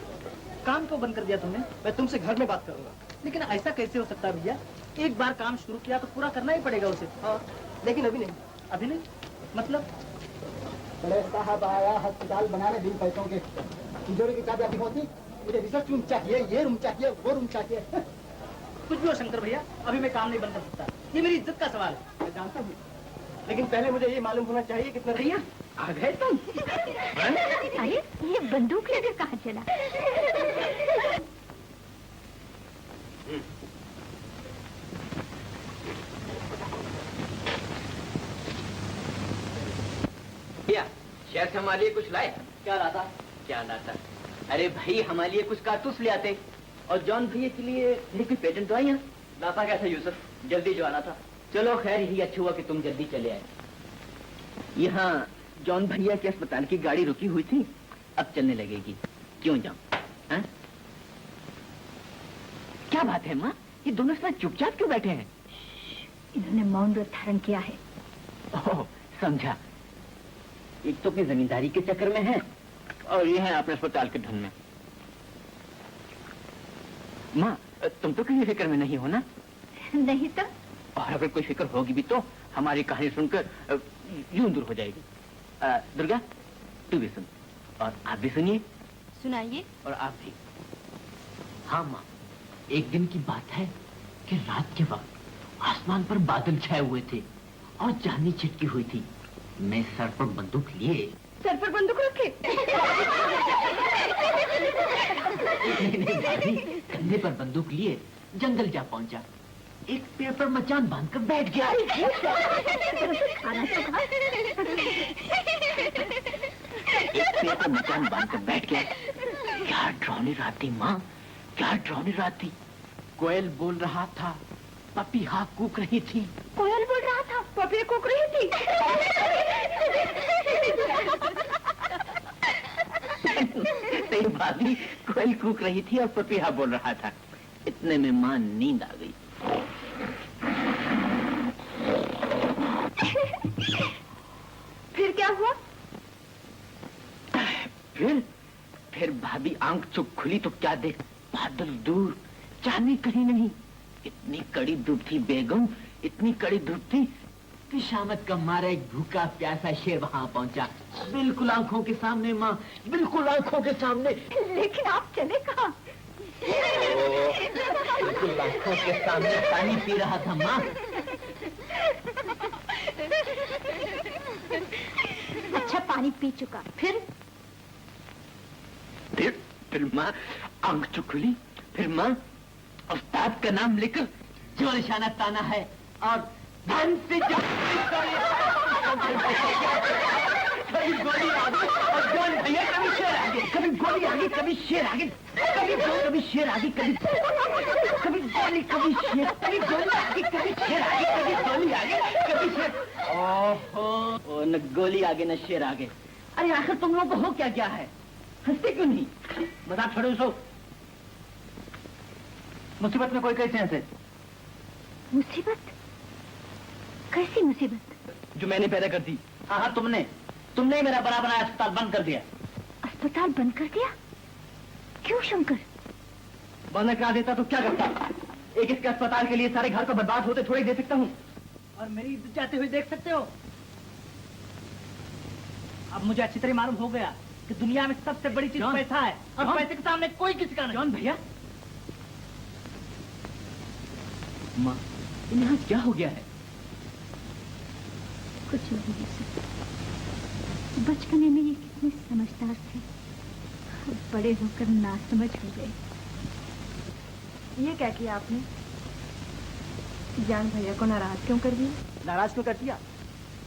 [SPEAKER 2] काम क्यों बंद कर दिया तुमने? मैं तुमसे घर में बात करूंगा। लेकिन ऐसा कैसे हो सकता है भैया? एक बार काम शुरू किया तो पूरा करना ही पड़ेगा उसे। हाँ, लेकिन अभी नहीं। अभी नहीं मतलब?
[SPEAKER 3] बड़े साहब आया अस्पताल बनाने बिन पैसों के, तिजोरी की चाबी अभी होती। मुझे रिसर्च रूम चाहिए, ये रूम चाहिए, वो रूम चाहिए।
[SPEAKER 2] कुछ भी हो शंकर भैया, अभी मैं काम नहीं बंद कर सकता। ये मेरी इज्जत का सवाल है। मैं जानता हूँ, लेकिन पहले मुझे ये मालूम होना चाहिए कितना। भैया
[SPEAKER 9] आ गए तुम?
[SPEAKER 1] अरे ये बंदूक लेकर कहाँ चला?
[SPEAKER 12] भैया, शहर से हमारे लिए कुछ लाए?
[SPEAKER 2] क्या लाता?
[SPEAKER 12] क्या लाता? अरे भाई, हमारे लिए कुछ कारतूस ले आते। और जॉन भैया के लिए कोई पेटेंट तो आई है?
[SPEAKER 2] लाता क्या था यूसुफ, जल्दी जो आना था।
[SPEAKER 12] चलो खैर, यही अच्छा हुआ कि तुम जल्दी चले आए। यहाँ जॉन भैया के अस्पताल की गाड़ी रुकी हुई थी, अब चलने लगेगी। क्यों जाऊं? हाँ? क्या बात है माँ, ये दोनों इतना चुपचाप क्यों बैठे हैं?
[SPEAKER 1] इन्होंने मौन व्रत धारण किया है।
[SPEAKER 12] ओह, समझा। एक तो अपनी जमींदारी के चक्कर में है और ये है अपने अस्पताल के धन में। माँ, तुम तो किसी फिक्र में नहीं हो ना?
[SPEAKER 1] नहीं तो?
[SPEAKER 12] और अगर कोई फिक्र होगी भी तो हमारी कहानी सुनकर यूं दूर हो जाएगी। दुर्गा, तू भी सुन और आप भी सुनिए।
[SPEAKER 8] सुनाइए।
[SPEAKER 12] और आप भी। हाँ माँ, एक दिन की बात है कि रात के वक्त आसमान पर बादल छाए हुए थे और चांदनी छिटकी हुई थी। मैं सर पर बंदूक लिए।
[SPEAKER 8] सर पर बंदूक रखे?
[SPEAKER 12] नहीं भाभी, कंधे पर बंदूक लिए जंगल जा पहुंचा, एक पेड़ पर मचान बांधकर बैठ गया।
[SPEAKER 6] खाना तो खा।
[SPEAKER 12] एक पेड़ पर मचान बांधकर बैठ गया। क्या डरावनी रात थी माँ, क्या डरावनी रात थी। कोयल बोल रहा था, पपीहा कूक रही थी।
[SPEAKER 6] कोयल बोल रहा था, पपी कूक रही थी।
[SPEAKER 12] सही भाभी, कोयल कूक रही थी और पपीहा बोल रहा था। इतने में माँ नींद आ गई।
[SPEAKER 6] फिर क्या हुआ?
[SPEAKER 12] फिर भाभी आंख चुप खुली तो क्या देख, बादल दूर, चांदनी कहीं नहीं। इतनी कड़ी धूप थी बेगम, इतनी कड़ी धूप थी कि शामत का मारा एक भूखा प्यासा शेर वहां पहुंचा, बिल्कुल आंखों के सामने माँ, बिल्कुल आंखों के सामने।
[SPEAKER 6] लेकिन आप चले कहाँ?
[SPEAKER 12] बिल्कुल आंखों के सामने पानी पी रहा था माँ।
[SPEAKER 6] अच्छा पानी पी चुका, फिर
[SPEAKER 12] माँ आंख चुप खुली। फिर माँ उस्ताद का नाम लेकर जो निशाना ताना है और ध्यान से कभी गोली आगे और जॉन भैया कभी शेर आगे, कभी गोली आगे, कभी शेर आगे, कभी शेर आगे, कभी गोली, कभी शेर, कभी गोली आगे, कभी शेर आगे, कभी गोली आगे, कभी शेर। ओहो, न गोली आगे न शेर आगे। अरे आखिर तुम लोगों को हो क्या क्या है, हंसते क्यों नहीं? बता छोड़ो सो, मुसीबत में कोई कैसे हंसे?
[SPEAKER 6] मुसीबत? कैसी मुसीबत?
[SPEAKER 12] जो मैंने पैदा कर दी। हाँ, तुमने ही मेरा बना बनाया अस्पताल बंद कर दिया।
[SPEAKER 6] अस्पताल बंद कर दिया? क्यों शंकर?
[SPEAKER 12] बंद करा देता तो क्या करता? एक इसके अस्पताल के लिए सारे घर को बर्बाद होते थोड़ी दे सकता हूँ।
[SPEAKER 4] और मेरी इज्जत जाते हुए देख सकते हो? अब मुझे अच्छी तरह मालूम हो गया कि दुनिया में सबसे बड़ी चीज पैसा है और पैसे के सामने कोई किसी का नहीं।
[SPEAKER 12] जॉन भैया, माँ यहाँ क्या हो गया है?
[SPEAKER 6] कुछ नहीं है सर। बचपने में ये कितने समझदार थे, बड़े होकर नासमझ हो गए।
[SPEAKER 8] ये क्या किया आपने? जान भैया को नाराज क्यों कर दिया?
[SPEAKER 2] नाराज क्यों कर दिया?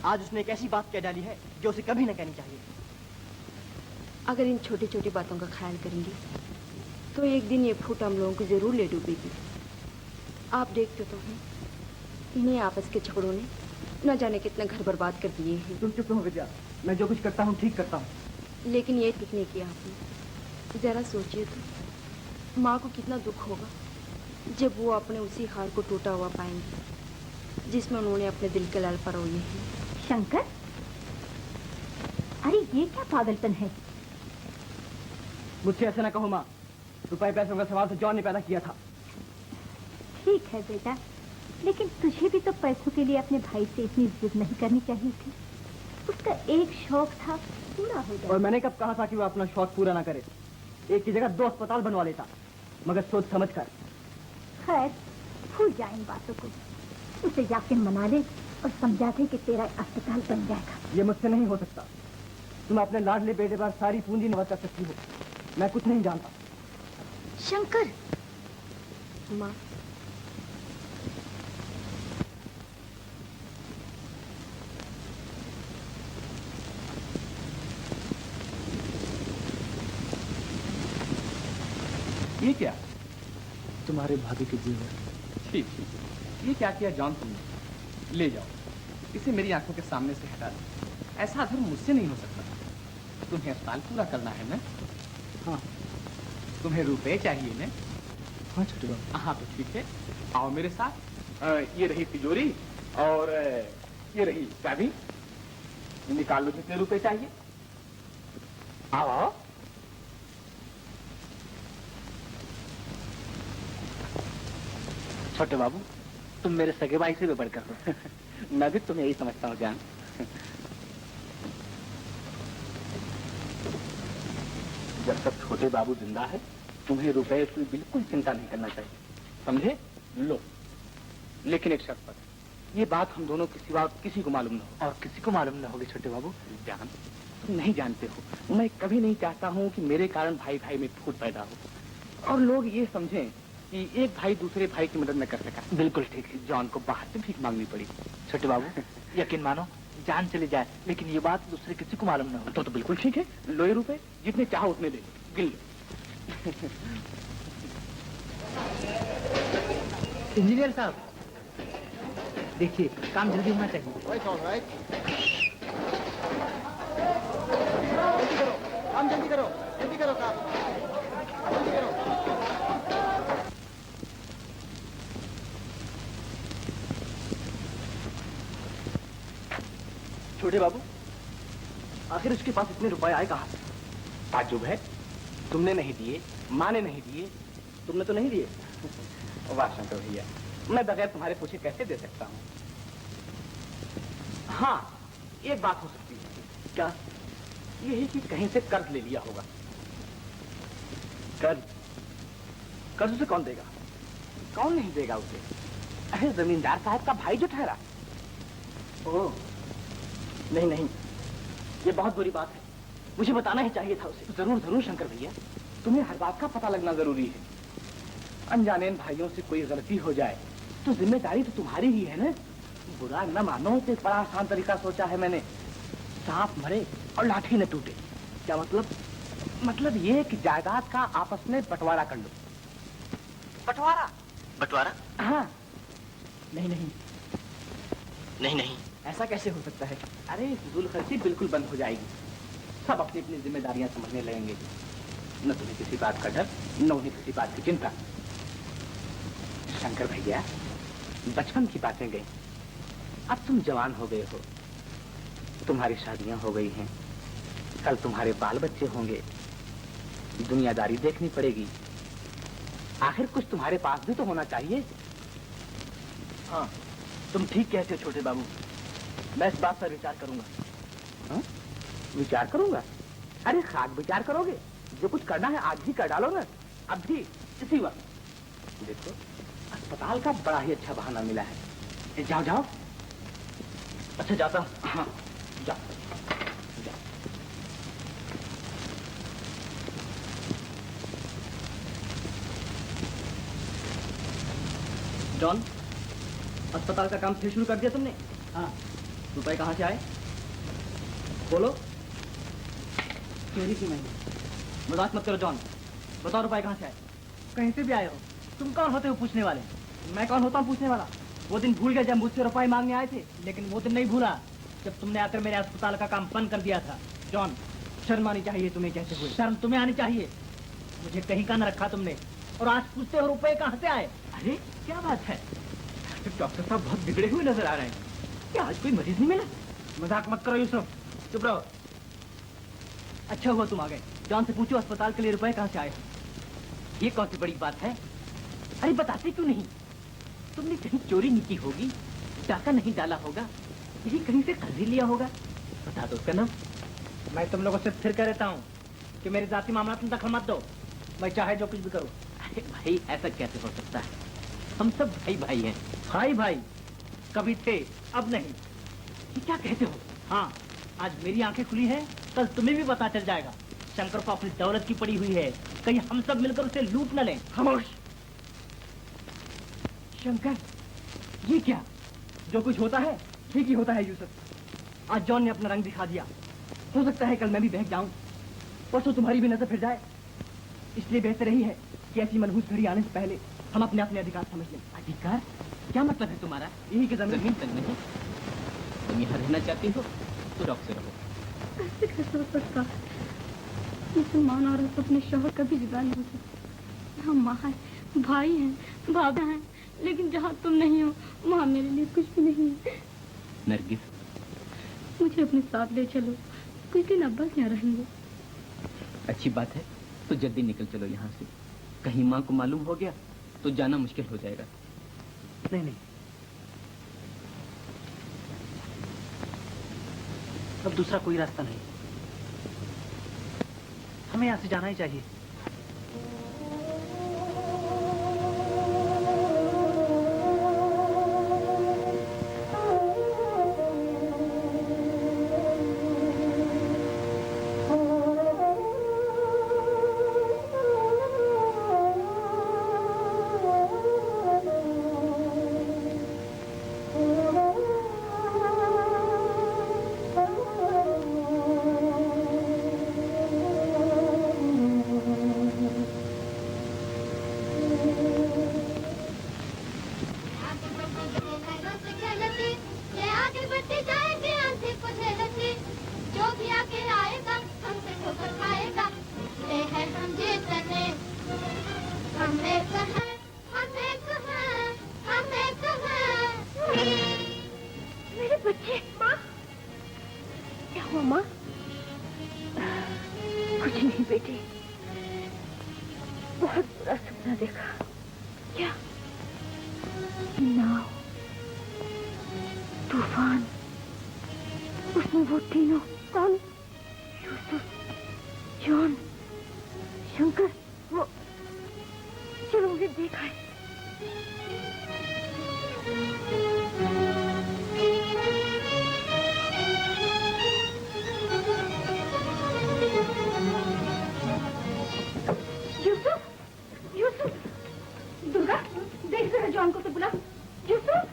[SPEAKER 2] आज उसने एक ऐसी बात कह डाली है जो उसे कभी न कहनी चाहिए।
[SPEAKER 8] अगर इन छोटी छोटी बातों का ख्याल करेंगे तो एक दिन ये फूट हम लोगों को जरूर ले डूबेगी। आप देखते तो हैं, इन्हें आपस के झगड़ों ने न जाने कितने घर बर्बाद कर दिए हैं।
[SPEAKER 2] तुम चुप रहो विद्या, मैं जो कुछ करता हूँ ठीक करता हूँ।
[SPEAKER 8] लेकिन ये ठीक नहीं किया आपने। जरा सोचिए तो, माँ को कितना दुख होगा जब वो अपने उसी हार को टूटा हुआ पाएंगे जिसमें उन्होंने अपने दिल के लाल परोए हैं।
[SPEAKER 6] शंकर, अरे ये क्या पागलपन है?
[SPEAKER 2] मुझसे ऐसा ना कहो माँ, रुपए पैसों का सवाल तो जॉन ने पैदा किया था।
[SPEAKER 6] ठीक है बेटा, लेकिन तुझे भी तो पैसों के लिए अपने भाई से इतनी जिद नहीं करनी चाहिए थी। उसका एक शौक था, पूरा हो गया।
[SPEAKER 2] और मैंने कब कहा था कि वो अपना शौक पूरा ना करे? एक की जगह 2 अस्पताल बनवा लेता, मगर सोच समझ कर।
[SPEAKER 6] खैर, भूल जा इन बातों को। उसे जाके मना ले और समझा दे कि तेरा अस्पताल बन जाएगा।
[SPEAKER 2] ये मुझसे नहीं हो सकता। तुम अपने लाडले बेटे पर सारी पूंजी निवेश कर सकती हो, मैं कुछ नहीं जानता।
[SPEAKER 6] शंकर,
[SPEAKER 8] माँ,
[SPEAKER 9] ये क्या?
[SPEAKER 2] तुम्हारे भाभी के जेवर।
[SPEAKER 9] ठीक, ये क्या किया जॉन तुमने? ले जाओ, इसे मेरी आंखों के सामने से हटा दो। ऐसा धर्म मुझसे नहीं हो सकता। तुम्हें अस्पताल पूरा करना है ना?
[SPEAKER 2] हाँ।
[SPEAKER 9] तुम्हें रुपए चाहिए ना?
[SPEAKER 2] हाँ छोटे बाबू।
[SPEAKER 9] हाँ तो ठीक है, आओ मेरे साथ। ये रही तिजोरी और ये रही चाबी। निकाल लो कितने रुपए चाहिए। आओ।
[SPEAKER 4] छोटे बाबू, तुम मेरे सगे भाई से भी बढ़कर हो। मैं भी तुम्हें यही समझता हूँ जान। जब तक छोटे बाबू जिंदा है, तुम्हें रुपए की बिल्कुल चिंता नहीं करना चाहिए, समझे? लो, लेकिन एक शर्त पर। ये बात हम दोनों के सिवा किसी को मालूम न हो। और किसी को मालूम न होगी छोटे बाबू? जान,
[SPEAKER 9] तुम नहीं जानते हो, मैं कभी नहीं चाहता हूँ कि मेरे कारण भाई भाई में फूट पैदा हो और लोग ये समझें कि एक भाई दूसरे भाई की मदद न कर सका।
[SPEAKER 4] बिल्कुल ठीक है।
[SPEAKER 9] जॉन को बाहर से भीख मांगनी पड़ी।
[SPEAKER 4] छोटे बाबू, यकीन मानो जान चली जाए लेकिन ये बात दूसरे किसी को मालूम न हो।
[SPEAKER 9] तो बिल्कुल ठीक है, लो ये रुपए, जितने चाहो उतने ले लो, गिन लो।
[SPEAKER 4] इंजीनियर साहब देखिए, काम जल्दी होना चाहिए।
[SPEAKER 5] काम जल्दी करो, जल्दी करो काम, जल्दी करो।
[SPEAKER 2] छोटे बाबू, आखिर उसके पास इतने रुपए आए कहाँ से?
[SPEAKER 9] ताज्जुब है, तुमने नहीं दिए, माँ ने नहीं दिए।
[SPEAKER 2] तुमने तो नहीं दिए।
[SPEAKER 9] वाह शंकर भैया, मैं बगैर तुम्हारे पूछे कैसे दे सकता हूँ? हाँ, एक बात हो सकती है।
[SPEAKER 2] क्या?
[SPEAKER 9] यही कि कहीं से कर्ज ले लिया होगा।
[SPEAKER 2] कर्ज? कर्ज उसे कौन देगा?
[SPEAKER 9] कौन नहीं देगा उसे? अरे जमींदार साहब का भाई जो ठहरा।
[SPEAKER 2] ओह, नहीं नहीं, ये बहुत बुरी बात है, मुझे बताना ही चाहिए था उसे।
[SPEAKER 9] जरूर जरूर शंकर भैया, तुम्हें हर बात का पता लगना जरूरी है। अनजाने भाइयों से कोई गलती हो जाए तो जिम्मेदारी तो तुम्हारी ही है ना। बुरा न मानो तो एक बड़ा आसान तरीका सोचा है मैंने। सांप मरे और लाठी न टूटे।
[SPEAKER 2] क्या मतलब?
[SPEAKER 9] मतलब ये कि जायदाद का आपस में बंटवारा कर लो।
[SPEAKER 2] बंटवारा?
[SPEAKER 10] बंटवारा?
[SPEAKER 9] हाँ।
[SPEAKER 2] नहीं नहीं
[SPEAKER 10] नहीं नहीं,
[SPEAKER 2] ऐसा कैसे हो सकता है?
[SPEAKER 9] अरे फिजूल खर्ची बिल्कुल बंद हो जाएगी। सब अपनी अपनी जिम्मेदारियां समझने लगेंगे। न तुम्हें किसी बात का डर, न उन्हें किसी बात की चिंता। शंकर भैया, बचपन की बातें गई, अब तुम जवान हो गए हो, तुम्हारी शादियां हो गई हैं, कल तुम्हारे बाल बच्चे होंगे, दुनियादारी देखनी पड़ेगी। आखिर कुछ तुम्हारे पास भी तो होना चाहिए।
[SPEAKER 2] हाँ, तुम ठीक कहते हो छोटे बाबू, मैं इस बात पर विचार करूंगा।
[SPEAKER 9] हाँ? विचार करूंगा? अरे खाक विचार करोगे? जो कुछ करना है आज ही कर डालो ना, अब भी इसी वक्त। देखो, अस्पताल का बड़ा ही अच्छा बहाना मिला है। जाओ जाओ।
[SPEAKER 2] अच्छा, जाता हूँ।
[SPEAKER 9] हाँ, जाओ जाओ।
[SPEAKER 2] जॉन, अस्पताल का काम फिर शुरू कर दिया तुमने? हाँ। रुपए कहाँ से आए? बोलो। चोरी की मैंने। मजाक मत करो जॉन, बताओ रुपए कहाँ से आए? कहीं से भी आए हो। तुम कौन होते हो पूछने वाले? मैं कौन होता हूँ पूछने वाला? वो दिन भूल गए जब मुझसे रुपए मांगने आए थे? लेकिन वो दिन नहीं भूला जब तुमने आकर मेरे अस्पताल का काम बंद कर दिया था। जॉन, शर्म आनी चाहिए तुम्हें, कैसे हुए? शर्म तुम्हें आनी चाहिए। मुझे कहीं का न रखा तुमने और आज पूछते हो रुपए कहाँ से आए? अरे क्या बात है, डॉक्टर साहब बहुत बिगड़े हुए नजर आ रहे हैं। क्या आज कोई मरीज नहीं मिला? मजाक मत करो यूसुफ, चुप रहो। अच्छा हुआ तुम आ गए। जॉन से पूछो अस्पताल के लिए रुपए कहाँ से आए। ये कौन सी बड़ी बात है? अरे बताते क्यों नहीं? तुमने कहीं चोरी नहीं की होगी, डाका नहीं डाला होगा, यही कहीं से कर्ज लिया होगा। बता दो उसका नाम। मैं तुम लोगों से फिर कह रहता हूँ कि मेरे जाति मामला तुम दखल मत दो, मैं चाहे जो कुछ भी करूँ। अरे भाई, ऐसा कैसे हो सकता है? हम सब भाई भाई हैं। भाई भाई कभी थे, अब नहीं। ये क्या कहते हो? हाँ, आज मेरी आंखें खुली है, कल तुम्हें भी पता चल जाएगा। शंकर को अपनी दौलत की पड़ी हुई है, कहीं हम सब मिलकर उसे लूट न लें। खामोश। शंकर, ये क्या? जो कुछ होता है ठीक ही होता है यूसुफ। आज जॉन ने अपना रंग दिखा दिया, हो सकता है कल मैं भी बहक जाऊं, परसों तुम्हारी भी नजर फिर जाए। इसलिए बेहतर यही है कि ऐसी मनहूस घड़ी आने से पहले हम अपने अपने अधिकार समझ लें। अधिकार? क्या मतलब है तुम्हारा? यही कि जमीन तक नहीं। तुम यहाँ रहना चाहती हो तो डॉक्टर से रहो।
[SPEAKER 8] ऐसे कैसे हो सकता है? मुसलमान औरत अपने शौहर कभी जुदा नहीं हो सकती। हम माँ हैं, भाई हैं, बाबा हैं, लेकिन जहाँ तुम नहीं हो वहाँ मेरे लिए कुछ भी नहीं है।
[SPEAKER 9] नरगिस,
[SPEAKER 8] मुझे अपने साथ ले चलो, कुछ दिन अब्बा यहाँ रहेंगे।
[SPEAKER 9] अच्छी बात है, तो जल्दी निकल चलो यहाँ से। कहीं माँ को मालूम हो गया तो जाना मुश्किल हो जाएगा।
[SPEAKER 2] नहीं नहीं, अब दूसरा कोई रास्ता नहीं, हमें यहाँ से जाना ही चाहिए।
[SPEAKER 1] के आएगा, हमसे ठोकर खाएगा। ये है हम जीतने, हम एक हैं, हम एक हैं, हम एक हैं।
[SPEAKER 6] मेरे बच्चे। माँ, क्या हुआ माँ? कुछ नहीं बेटी, बहुत बुरा सपना देखा। क्या? नाव, तूफान, उसमें वो तीनों। कौन? यूसुफ, जॉन, शंकर। वो चलो मुझे देखा है। यूसुफ, यूसुफ, दुर्गा, देख जरा जॉन को तो बुला। यूसुफ,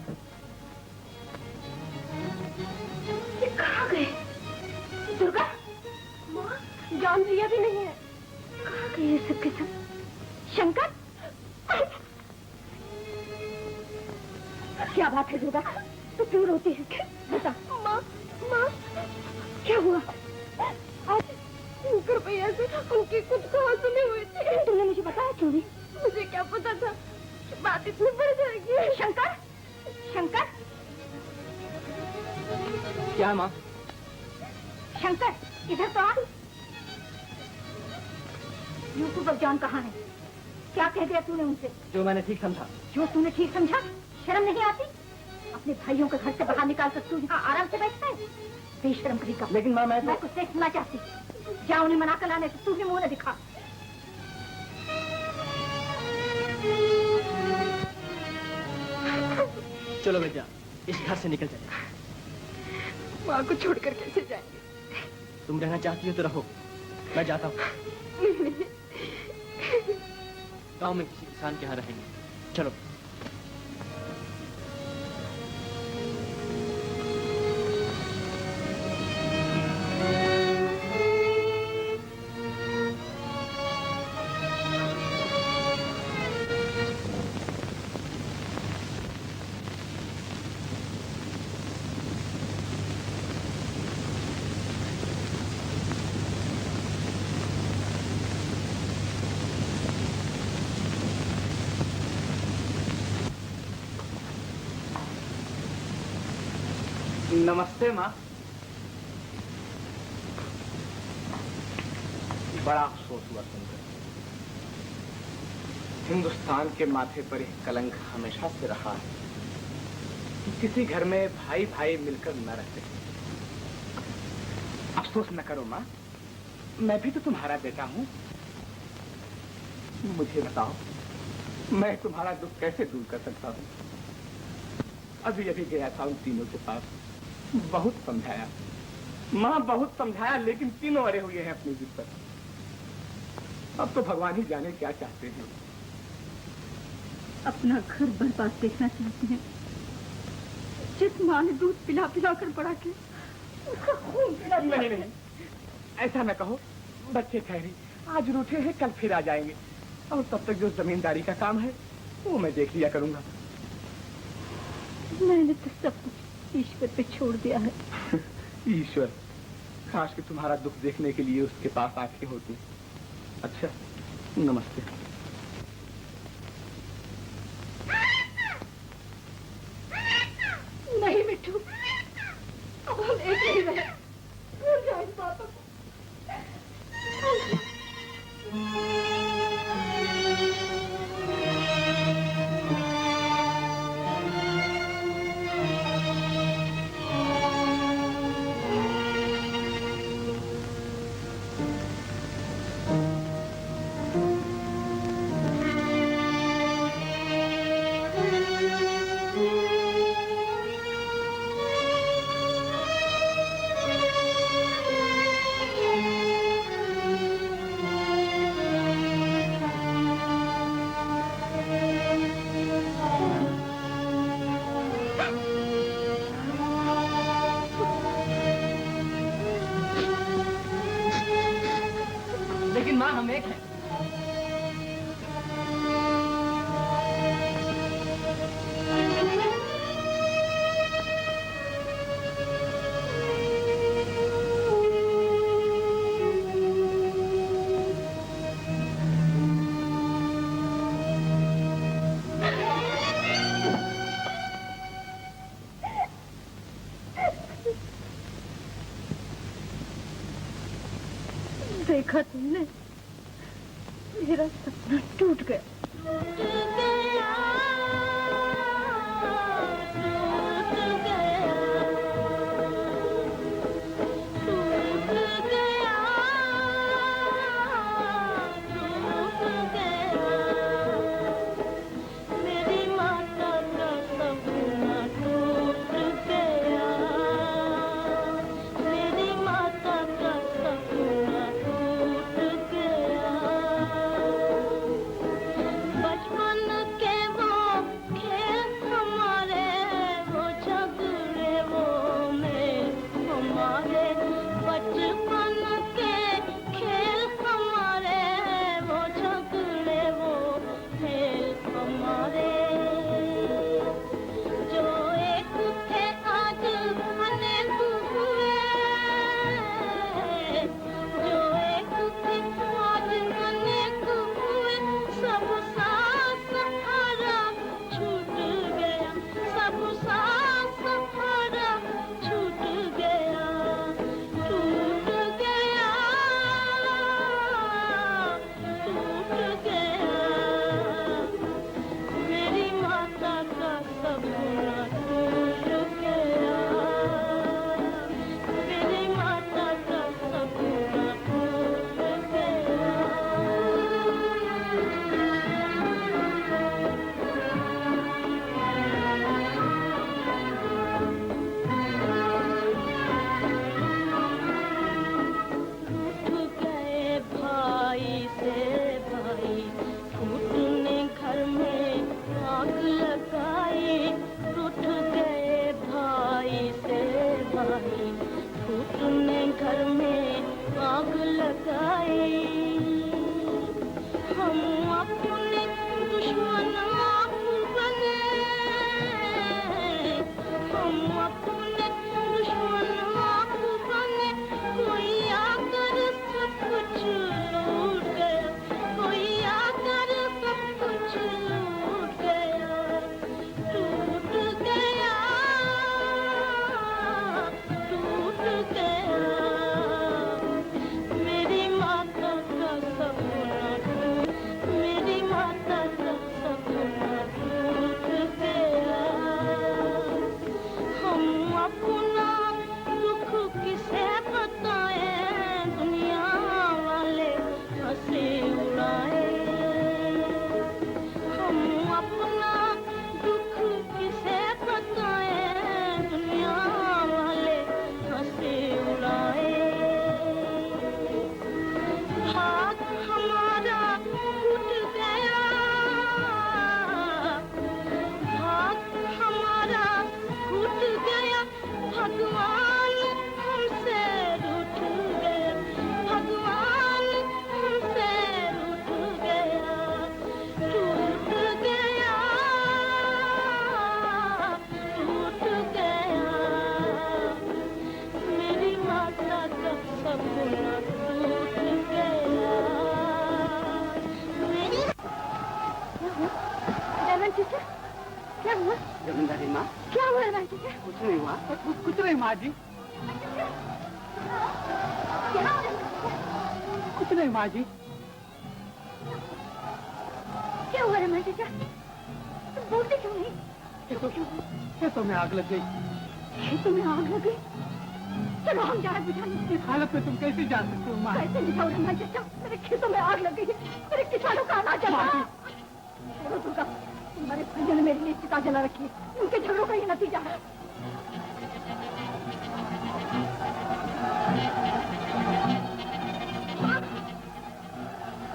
[SPEAKER 6] ये कहाँ गए? दुर्गा, माँ, जॉन भैया भी नहीं है। कहाँ गए ये सब के सब? शंकर, क्या बात है दुर्गा, तू क्यों रोती है? बता। माँ, माँ, क्या हुआ? आज शंकर भैया से उनकी कुछ कहा सुने हुए थे। तुमने मुझे बताया क्यों नहीं? मुझे क्या पता था बात इतनी बढ़ जाएगी। शंकर, शंकर,
[SPEAKER 9] क्या माँ?
[SPEAKER 6] शंकर, इधर तो आ। यूसुफ और जॉन कहाँ है? क्या कह दिया तूने उनसे?
[SPEAKER 9] जो मैंने ठीक समझा।
[SPEAKER 6] जो तूने ठीक समझा? शर्म नहीं आती? अपने भाइयों को घर से बाहर निकाल कर तू यहाँ आराम से बैठता है? बेशर्म कहीं का।
[SPEAKER 9] लेकिन माँ मैं
[SPEAKER 6] कुछ देखना चाहती। जा उन्हें मना कर लाने, तो तू भी मुंह न दिखा।
[SPEAKER 2] चलो बेटा, इस घर से निकल जाए।
[SPEAKER 8] माँ को छोड़कर कैसे जाएंगे?
[SPEAKER 2] तुम रहना चाहती हो तो रहो, मैं जाता हूँ।
[SPEAKER 8] नहीं।
[SPEAKER 2] गाँव में किसी किसान के यहाँ रहेंगे। चलो।
[SPEAKER 9] नमस्ते माँ। बड़ा अफसोस हुआ सुनकर। हिंदुस्तान के माथे पर एक कलंक हमेशा से रहा है कि किसी घर में भाई भाई मिलकर न रहते। अफसोस न करो माँ, मैं भी तो तुम्हारा बेटा हूँ। मुझे बताओ, मैं तुम्हारा दुख कैसे दूर कर सकता हूँ? अभी अभी गया था उन तीनों के पास, बहुत समझाया माँ, बहुत समझाया, लेकिन तीनों अड़े हुए हैं अपनी जिद पर। अब तो भगवान ही जाने क्या चाहते हैं।
[SPEAKER 6] अपना घर बर्बाद देखना चाहते हैं, जिस माँ ने दूध पिला पिला कर बड़ा किया, उसका खून पिला।
[SPEAKER 9] नहीं नहीं, ऐसा न कहो। बच्चे ठहरे, आज रूठे हैं, कल फिर आ जाएंगे, और तब तक जो जमींदारी का काम है वो मैं देख लिया करूंगा।
[SPEAKER 6] मैंने तो सब कुछ ईश्वर पे छोड़ दिया है।
[SPEAKER 9] ईश्वर, काश कि तुम्हारा दुख देखने के लिए उसके पास आंखें होती। अच्छा, नमस्ते।
[SPEAKER 6] नहीं मिट्टू, अब हम एक नहीं रहे। भूल जाओ इस बातों को।
[SPEAKER 2] लेकिन माँ, हम एक हैं।
[SPEAKER 8] देखा तुमने, मेरा सपना टूट गया।
[SPEAKER 2] जमींदारी माँ,
[SPEAKER 8] क्या हुआ है भाई?
[SPEAKER 2] कुछ नहीं हुआ। कुछ नहीं माँ जी, कुछ नहीं माँ जी।
[SPEAKER 8] क्या हुआ है चाचा? तुम बोलते क्यों नहीं?
[SPEAKER 2] खेतों में आग लग गई।
[SPEAKER 8] खेतों में आग लग गई? चलो हम जाए बुझाने।
[SPEAKER 2] इस हालत में तुम कैसे जा सकते हो माँ?
[SPEAKER 8] कैसे बुझाओ रंगा चाचा? मेरे खेतों में आग लग गई, मेरे किसानों का अनाज जल रहा है। दुर्गा, तुम्हारे भाइयों ने मेरे लिए चिता जला रखी है, उनके झगड़ों का ये नतीजा है।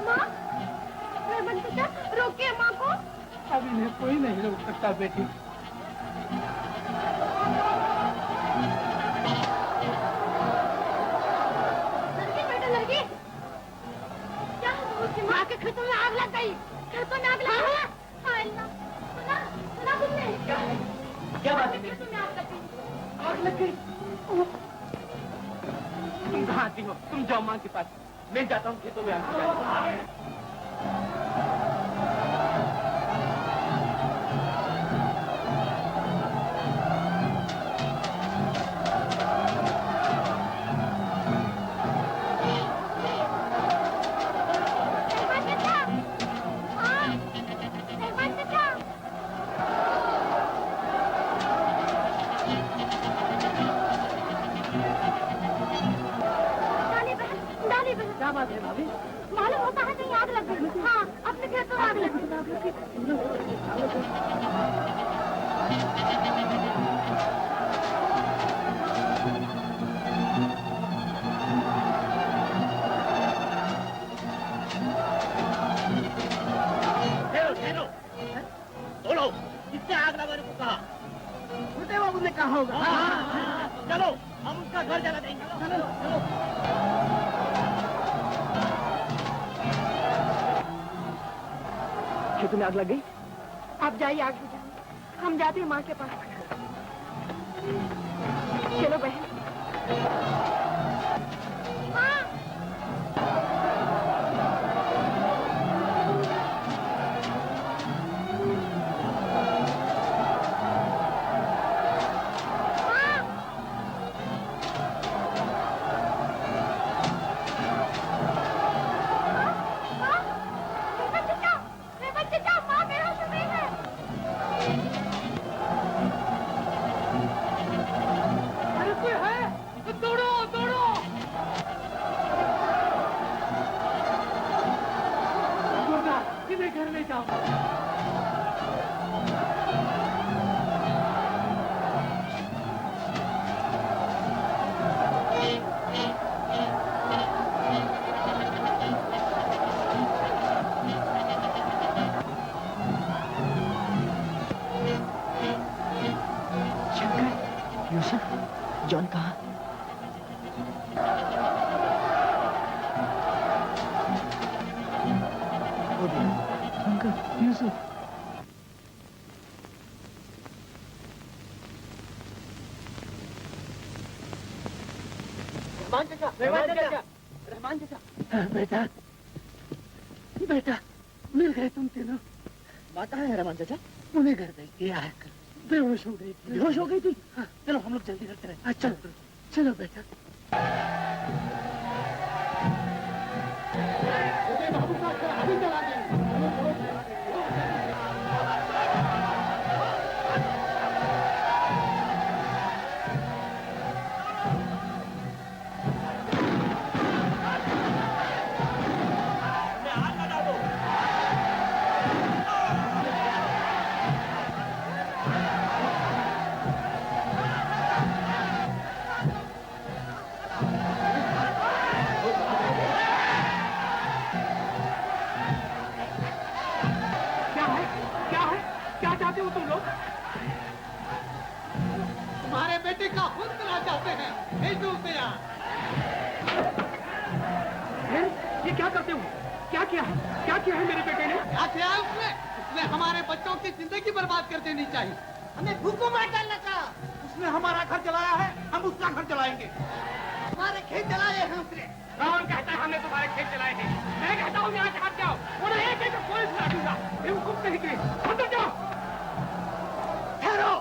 [SPEAKER 8] माँ, चाचा रोकिए माँ को।
[SPEAKER 2] अब इन्हें कोई नहीं रोक सकता बेटी।
[SPEAKER 8] लड़की, क्या माँ के खेतों में आग लग गई? खेतों में आग लग गई? सुना तुमने?
[SPEAKER 2] क्या बात है?
[SPEAKER 8] खेतों में आग लग गई।
[SPEAKER 2] आग लग गई? तुम कहाँ आती हो? तुम जाओ माँ के पास, मैं जाता हूँ खेतों में आग।
[SPEAKER 1] वजह
[SPEAKER 4] क्या बात है भाभी?
[SPEAKER 1] मालूम होता है कहीं आग लग गई। हाँ, अपने घर तो आग लग गई।
[SPEAKER 12] बोलो, किसने आग लगाने को कहा? छोटे बाबू ने कहा होगा। चलो, हम उसका घर जला देंगे। चलो, चलो।
[SPEAKER 4] खेतों में आग लग गई?
[SPEAKER 8] आप जाइए आग बुझाने, हम जाते हैं माँ के पास। चलो बहन।
[SPEAKER 4] घर ले जाओ।
[SPEAKER 12] यूसुफ, जॉन कहाँ? अंकल, यूसुफ।
[SPEAKER 4] रहमान चाचा। बेटा, बेटा, मिल गए तुम तीनों।
[SPEAKER 12] माता है रहमान चाचा?
[SPEAKER 4] उन्हें घर भेज दिया है। बेहोश हो गई थी।
[SPEAKER 12] बेहोश हो गई थी?
[SPEAKER 4] हाँ।
[SPEAKER 12] चलो हम लोग जल्दी करते रहे।
[SPEAKER 4] अच्छा, चलो बेटा। बाबू का अभी चला देंगे। तुम्हारे बेटे का खून करना चाहते हैं। भेज दो उसे यहाँ। ये क्या करते हो? क्या किया है? क्या किया है मेरे बेटे ने? क्या किया है उसने हमारे बच्चों की जिंदगी बर्बाद कर देनी चाहिए। हमें भूखों मार डालना था। उसने हमारा घर जलाया है, हम उसका घर जलाएंगे। हमारे खेत जलाए हैं उसने। कौन कहता है हमने तुम्हारे खेत जलाए हैं? मैं कहता हूँ यहाँ से हट जाओ। उन्हें एक एक पुलिस ला दूंगा। बेवकूफ कहीं के हट जाओ। ठहरो,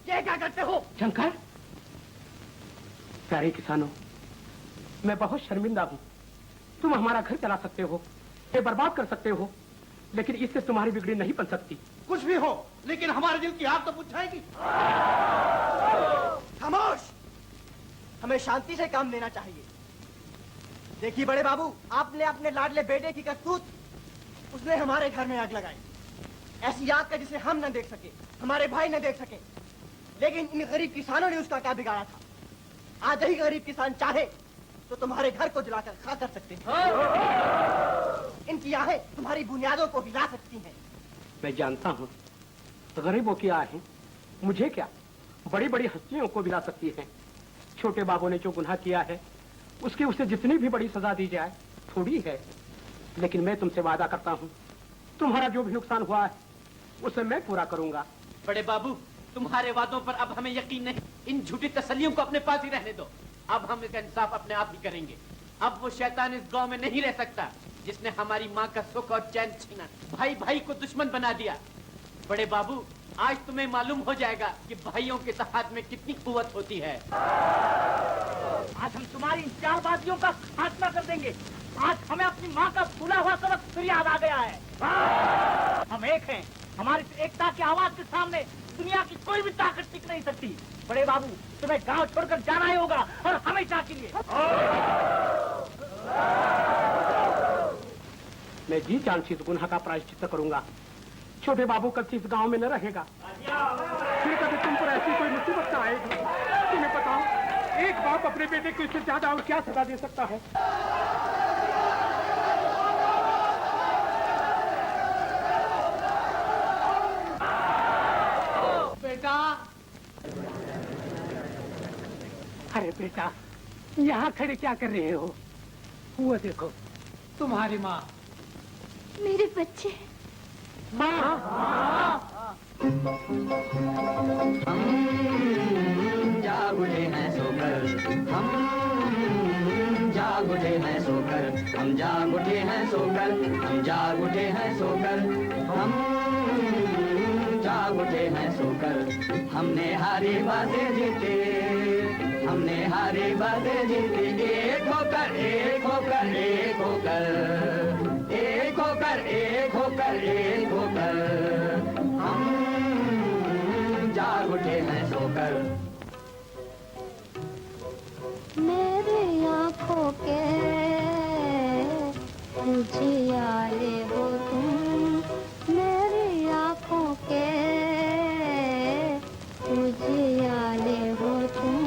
[SPEAKER 4] ये क्या करते हो?
[SPEAKER 3] शंकर, प्यारे किसानों, मैं बहुत शर्मिंदा हूँ। तुम हमारा घर चला सकते हो, ये बर्बाद कर सकते हो, लेकिन इससे तुम्हारी बिगड़ी नहीं बन सकती।
[SPEAKER 12] कुछ भी हो, लेकिन हमारे दिल की आग तो बुझाएगी। खामोश! हमें शांति से काम लेना चाहिए। देखिए बड़े बाबू, आपने अपने लाडले बेटे की करतूत, उसने हमारे घर में आग लगाई। ऐसी आग का जिसे हम न देख सके, हमारे भाई न देख सके, लेकिन इन गरीब किसानों ने उसका क्या बिगाड़ा था? आज ही गरीब किसान चाहे तो तुम्हारे घर को जलाकर खा कर सकते हैं। इनकी आहें तुम्हारी बुनियादों को हिला सकती हैं।
[SPEAKER 3] मैं जानता हूँ, गरीबों की आहें मुझे क्या, बड़ी बड़ी हस्तियों को हिला सकती हैं। छोटे बाबू ने जो गुनाह किया है, उसकी उसे जितनी भी बड़ी सजा दी जाए थोड़ी है, लेकिन मैं तुमसे वादा करता हूँ, तुम्हारा जो भी नुकसान हुआ है उसे मैं पूरा करूंगा।
[SPEAKER 4] बड़े बाबू, तुम्हारे वादों पर अब हमें यकीन नहीं। इन झूठी तसल्लियों को अपने पास ही रहने दो। अब हम इसका इंसाफ अपने आप ही करेंगे। अब वो शैतान इस गांव में नहीं रह सकता जिसने हमारी माँ का सुख और चैन छीना, भाई भाई को दुश्मन बना दिया। बड़े बाबू, आज तुम्हें मालूम हो जाएगा कि भाइयों के इत्तेहाद में कितनी कुव्वत होती है।
[SPEAKER 12] आज हम तुम्हारी चालबाजियों का खात्मा कर देंगे। आज हमें अपनी माँ का भूला हुआ सबक फिर याद आ गया है। हम एक हैं। हमारी एकता की आवाज के सामने दुनिया की कोई भी ताकत टिक नहीं सकती। बड़े बाबू, तुम्हें गांव छोड़कर जाना ही होगा, और हमेशा के लिए।
[SPEAKER 3] मैं जी जान से इस गुनाह का प्रायश्चित करूंगा। छोटे बाबू कभी इस गांव में न रहेगा। फिर कभी तुम पर ऐसी कोई मुसीबत न आएगी। तुम्हें बताओ, एक बाप अपने बेटे को इससे ज्यादा और क्या सजा दे सकता है?
[SPEAKER 6] बेटा,
[SPEAKER 3] अरे बेटा, यहाँ खड़े क्या कर रहे हो? वो देखो,
[SPEAKER 7] तुम्हारी माँ।
[SPEAKER 1] मेरे बच्चे।
[SPEAKER 12] हम जाग उठे हैं सोकर, हम जाग उठे हैं सोकर, हम जाग उठे हैं सोकर, हम जाग उठे हैं सोकर, हम जाग उठे हैं सोकर। हमने हारी बातें जीती, हमने हारी बातें जीती। एक होकर, एक होकर, एक होकर, एक होकर, एक होकर, एक होकर, हम जाग उठे हैं सोकर।
[SPEAKER 11] मेरी आँखों के उजियारे हो तुम, मेरी आँखों के उजियारे हो तुम,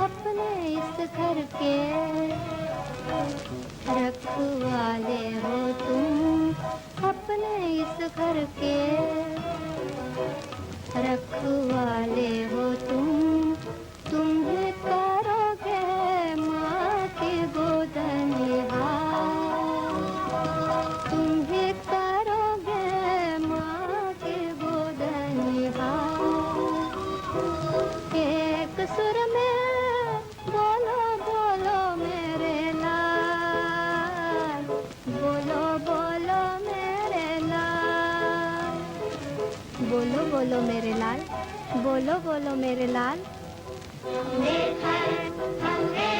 [SPEAKER 11] अपने इस घर के रखवाले हो तुम, अपने इस घर के रखवाले हो तुम। तुम ही करोगे माँ की गोद निहार, तुम ही करोगे माँ की गोद निहार। एक सुर में बोलो बोलो मेरे लाल, बोलो बोलो मेरे लाल, बोलो बोलो मेरे लाल, बोलो बोलो मेरे लाल।
[SPEAKER 1] हमने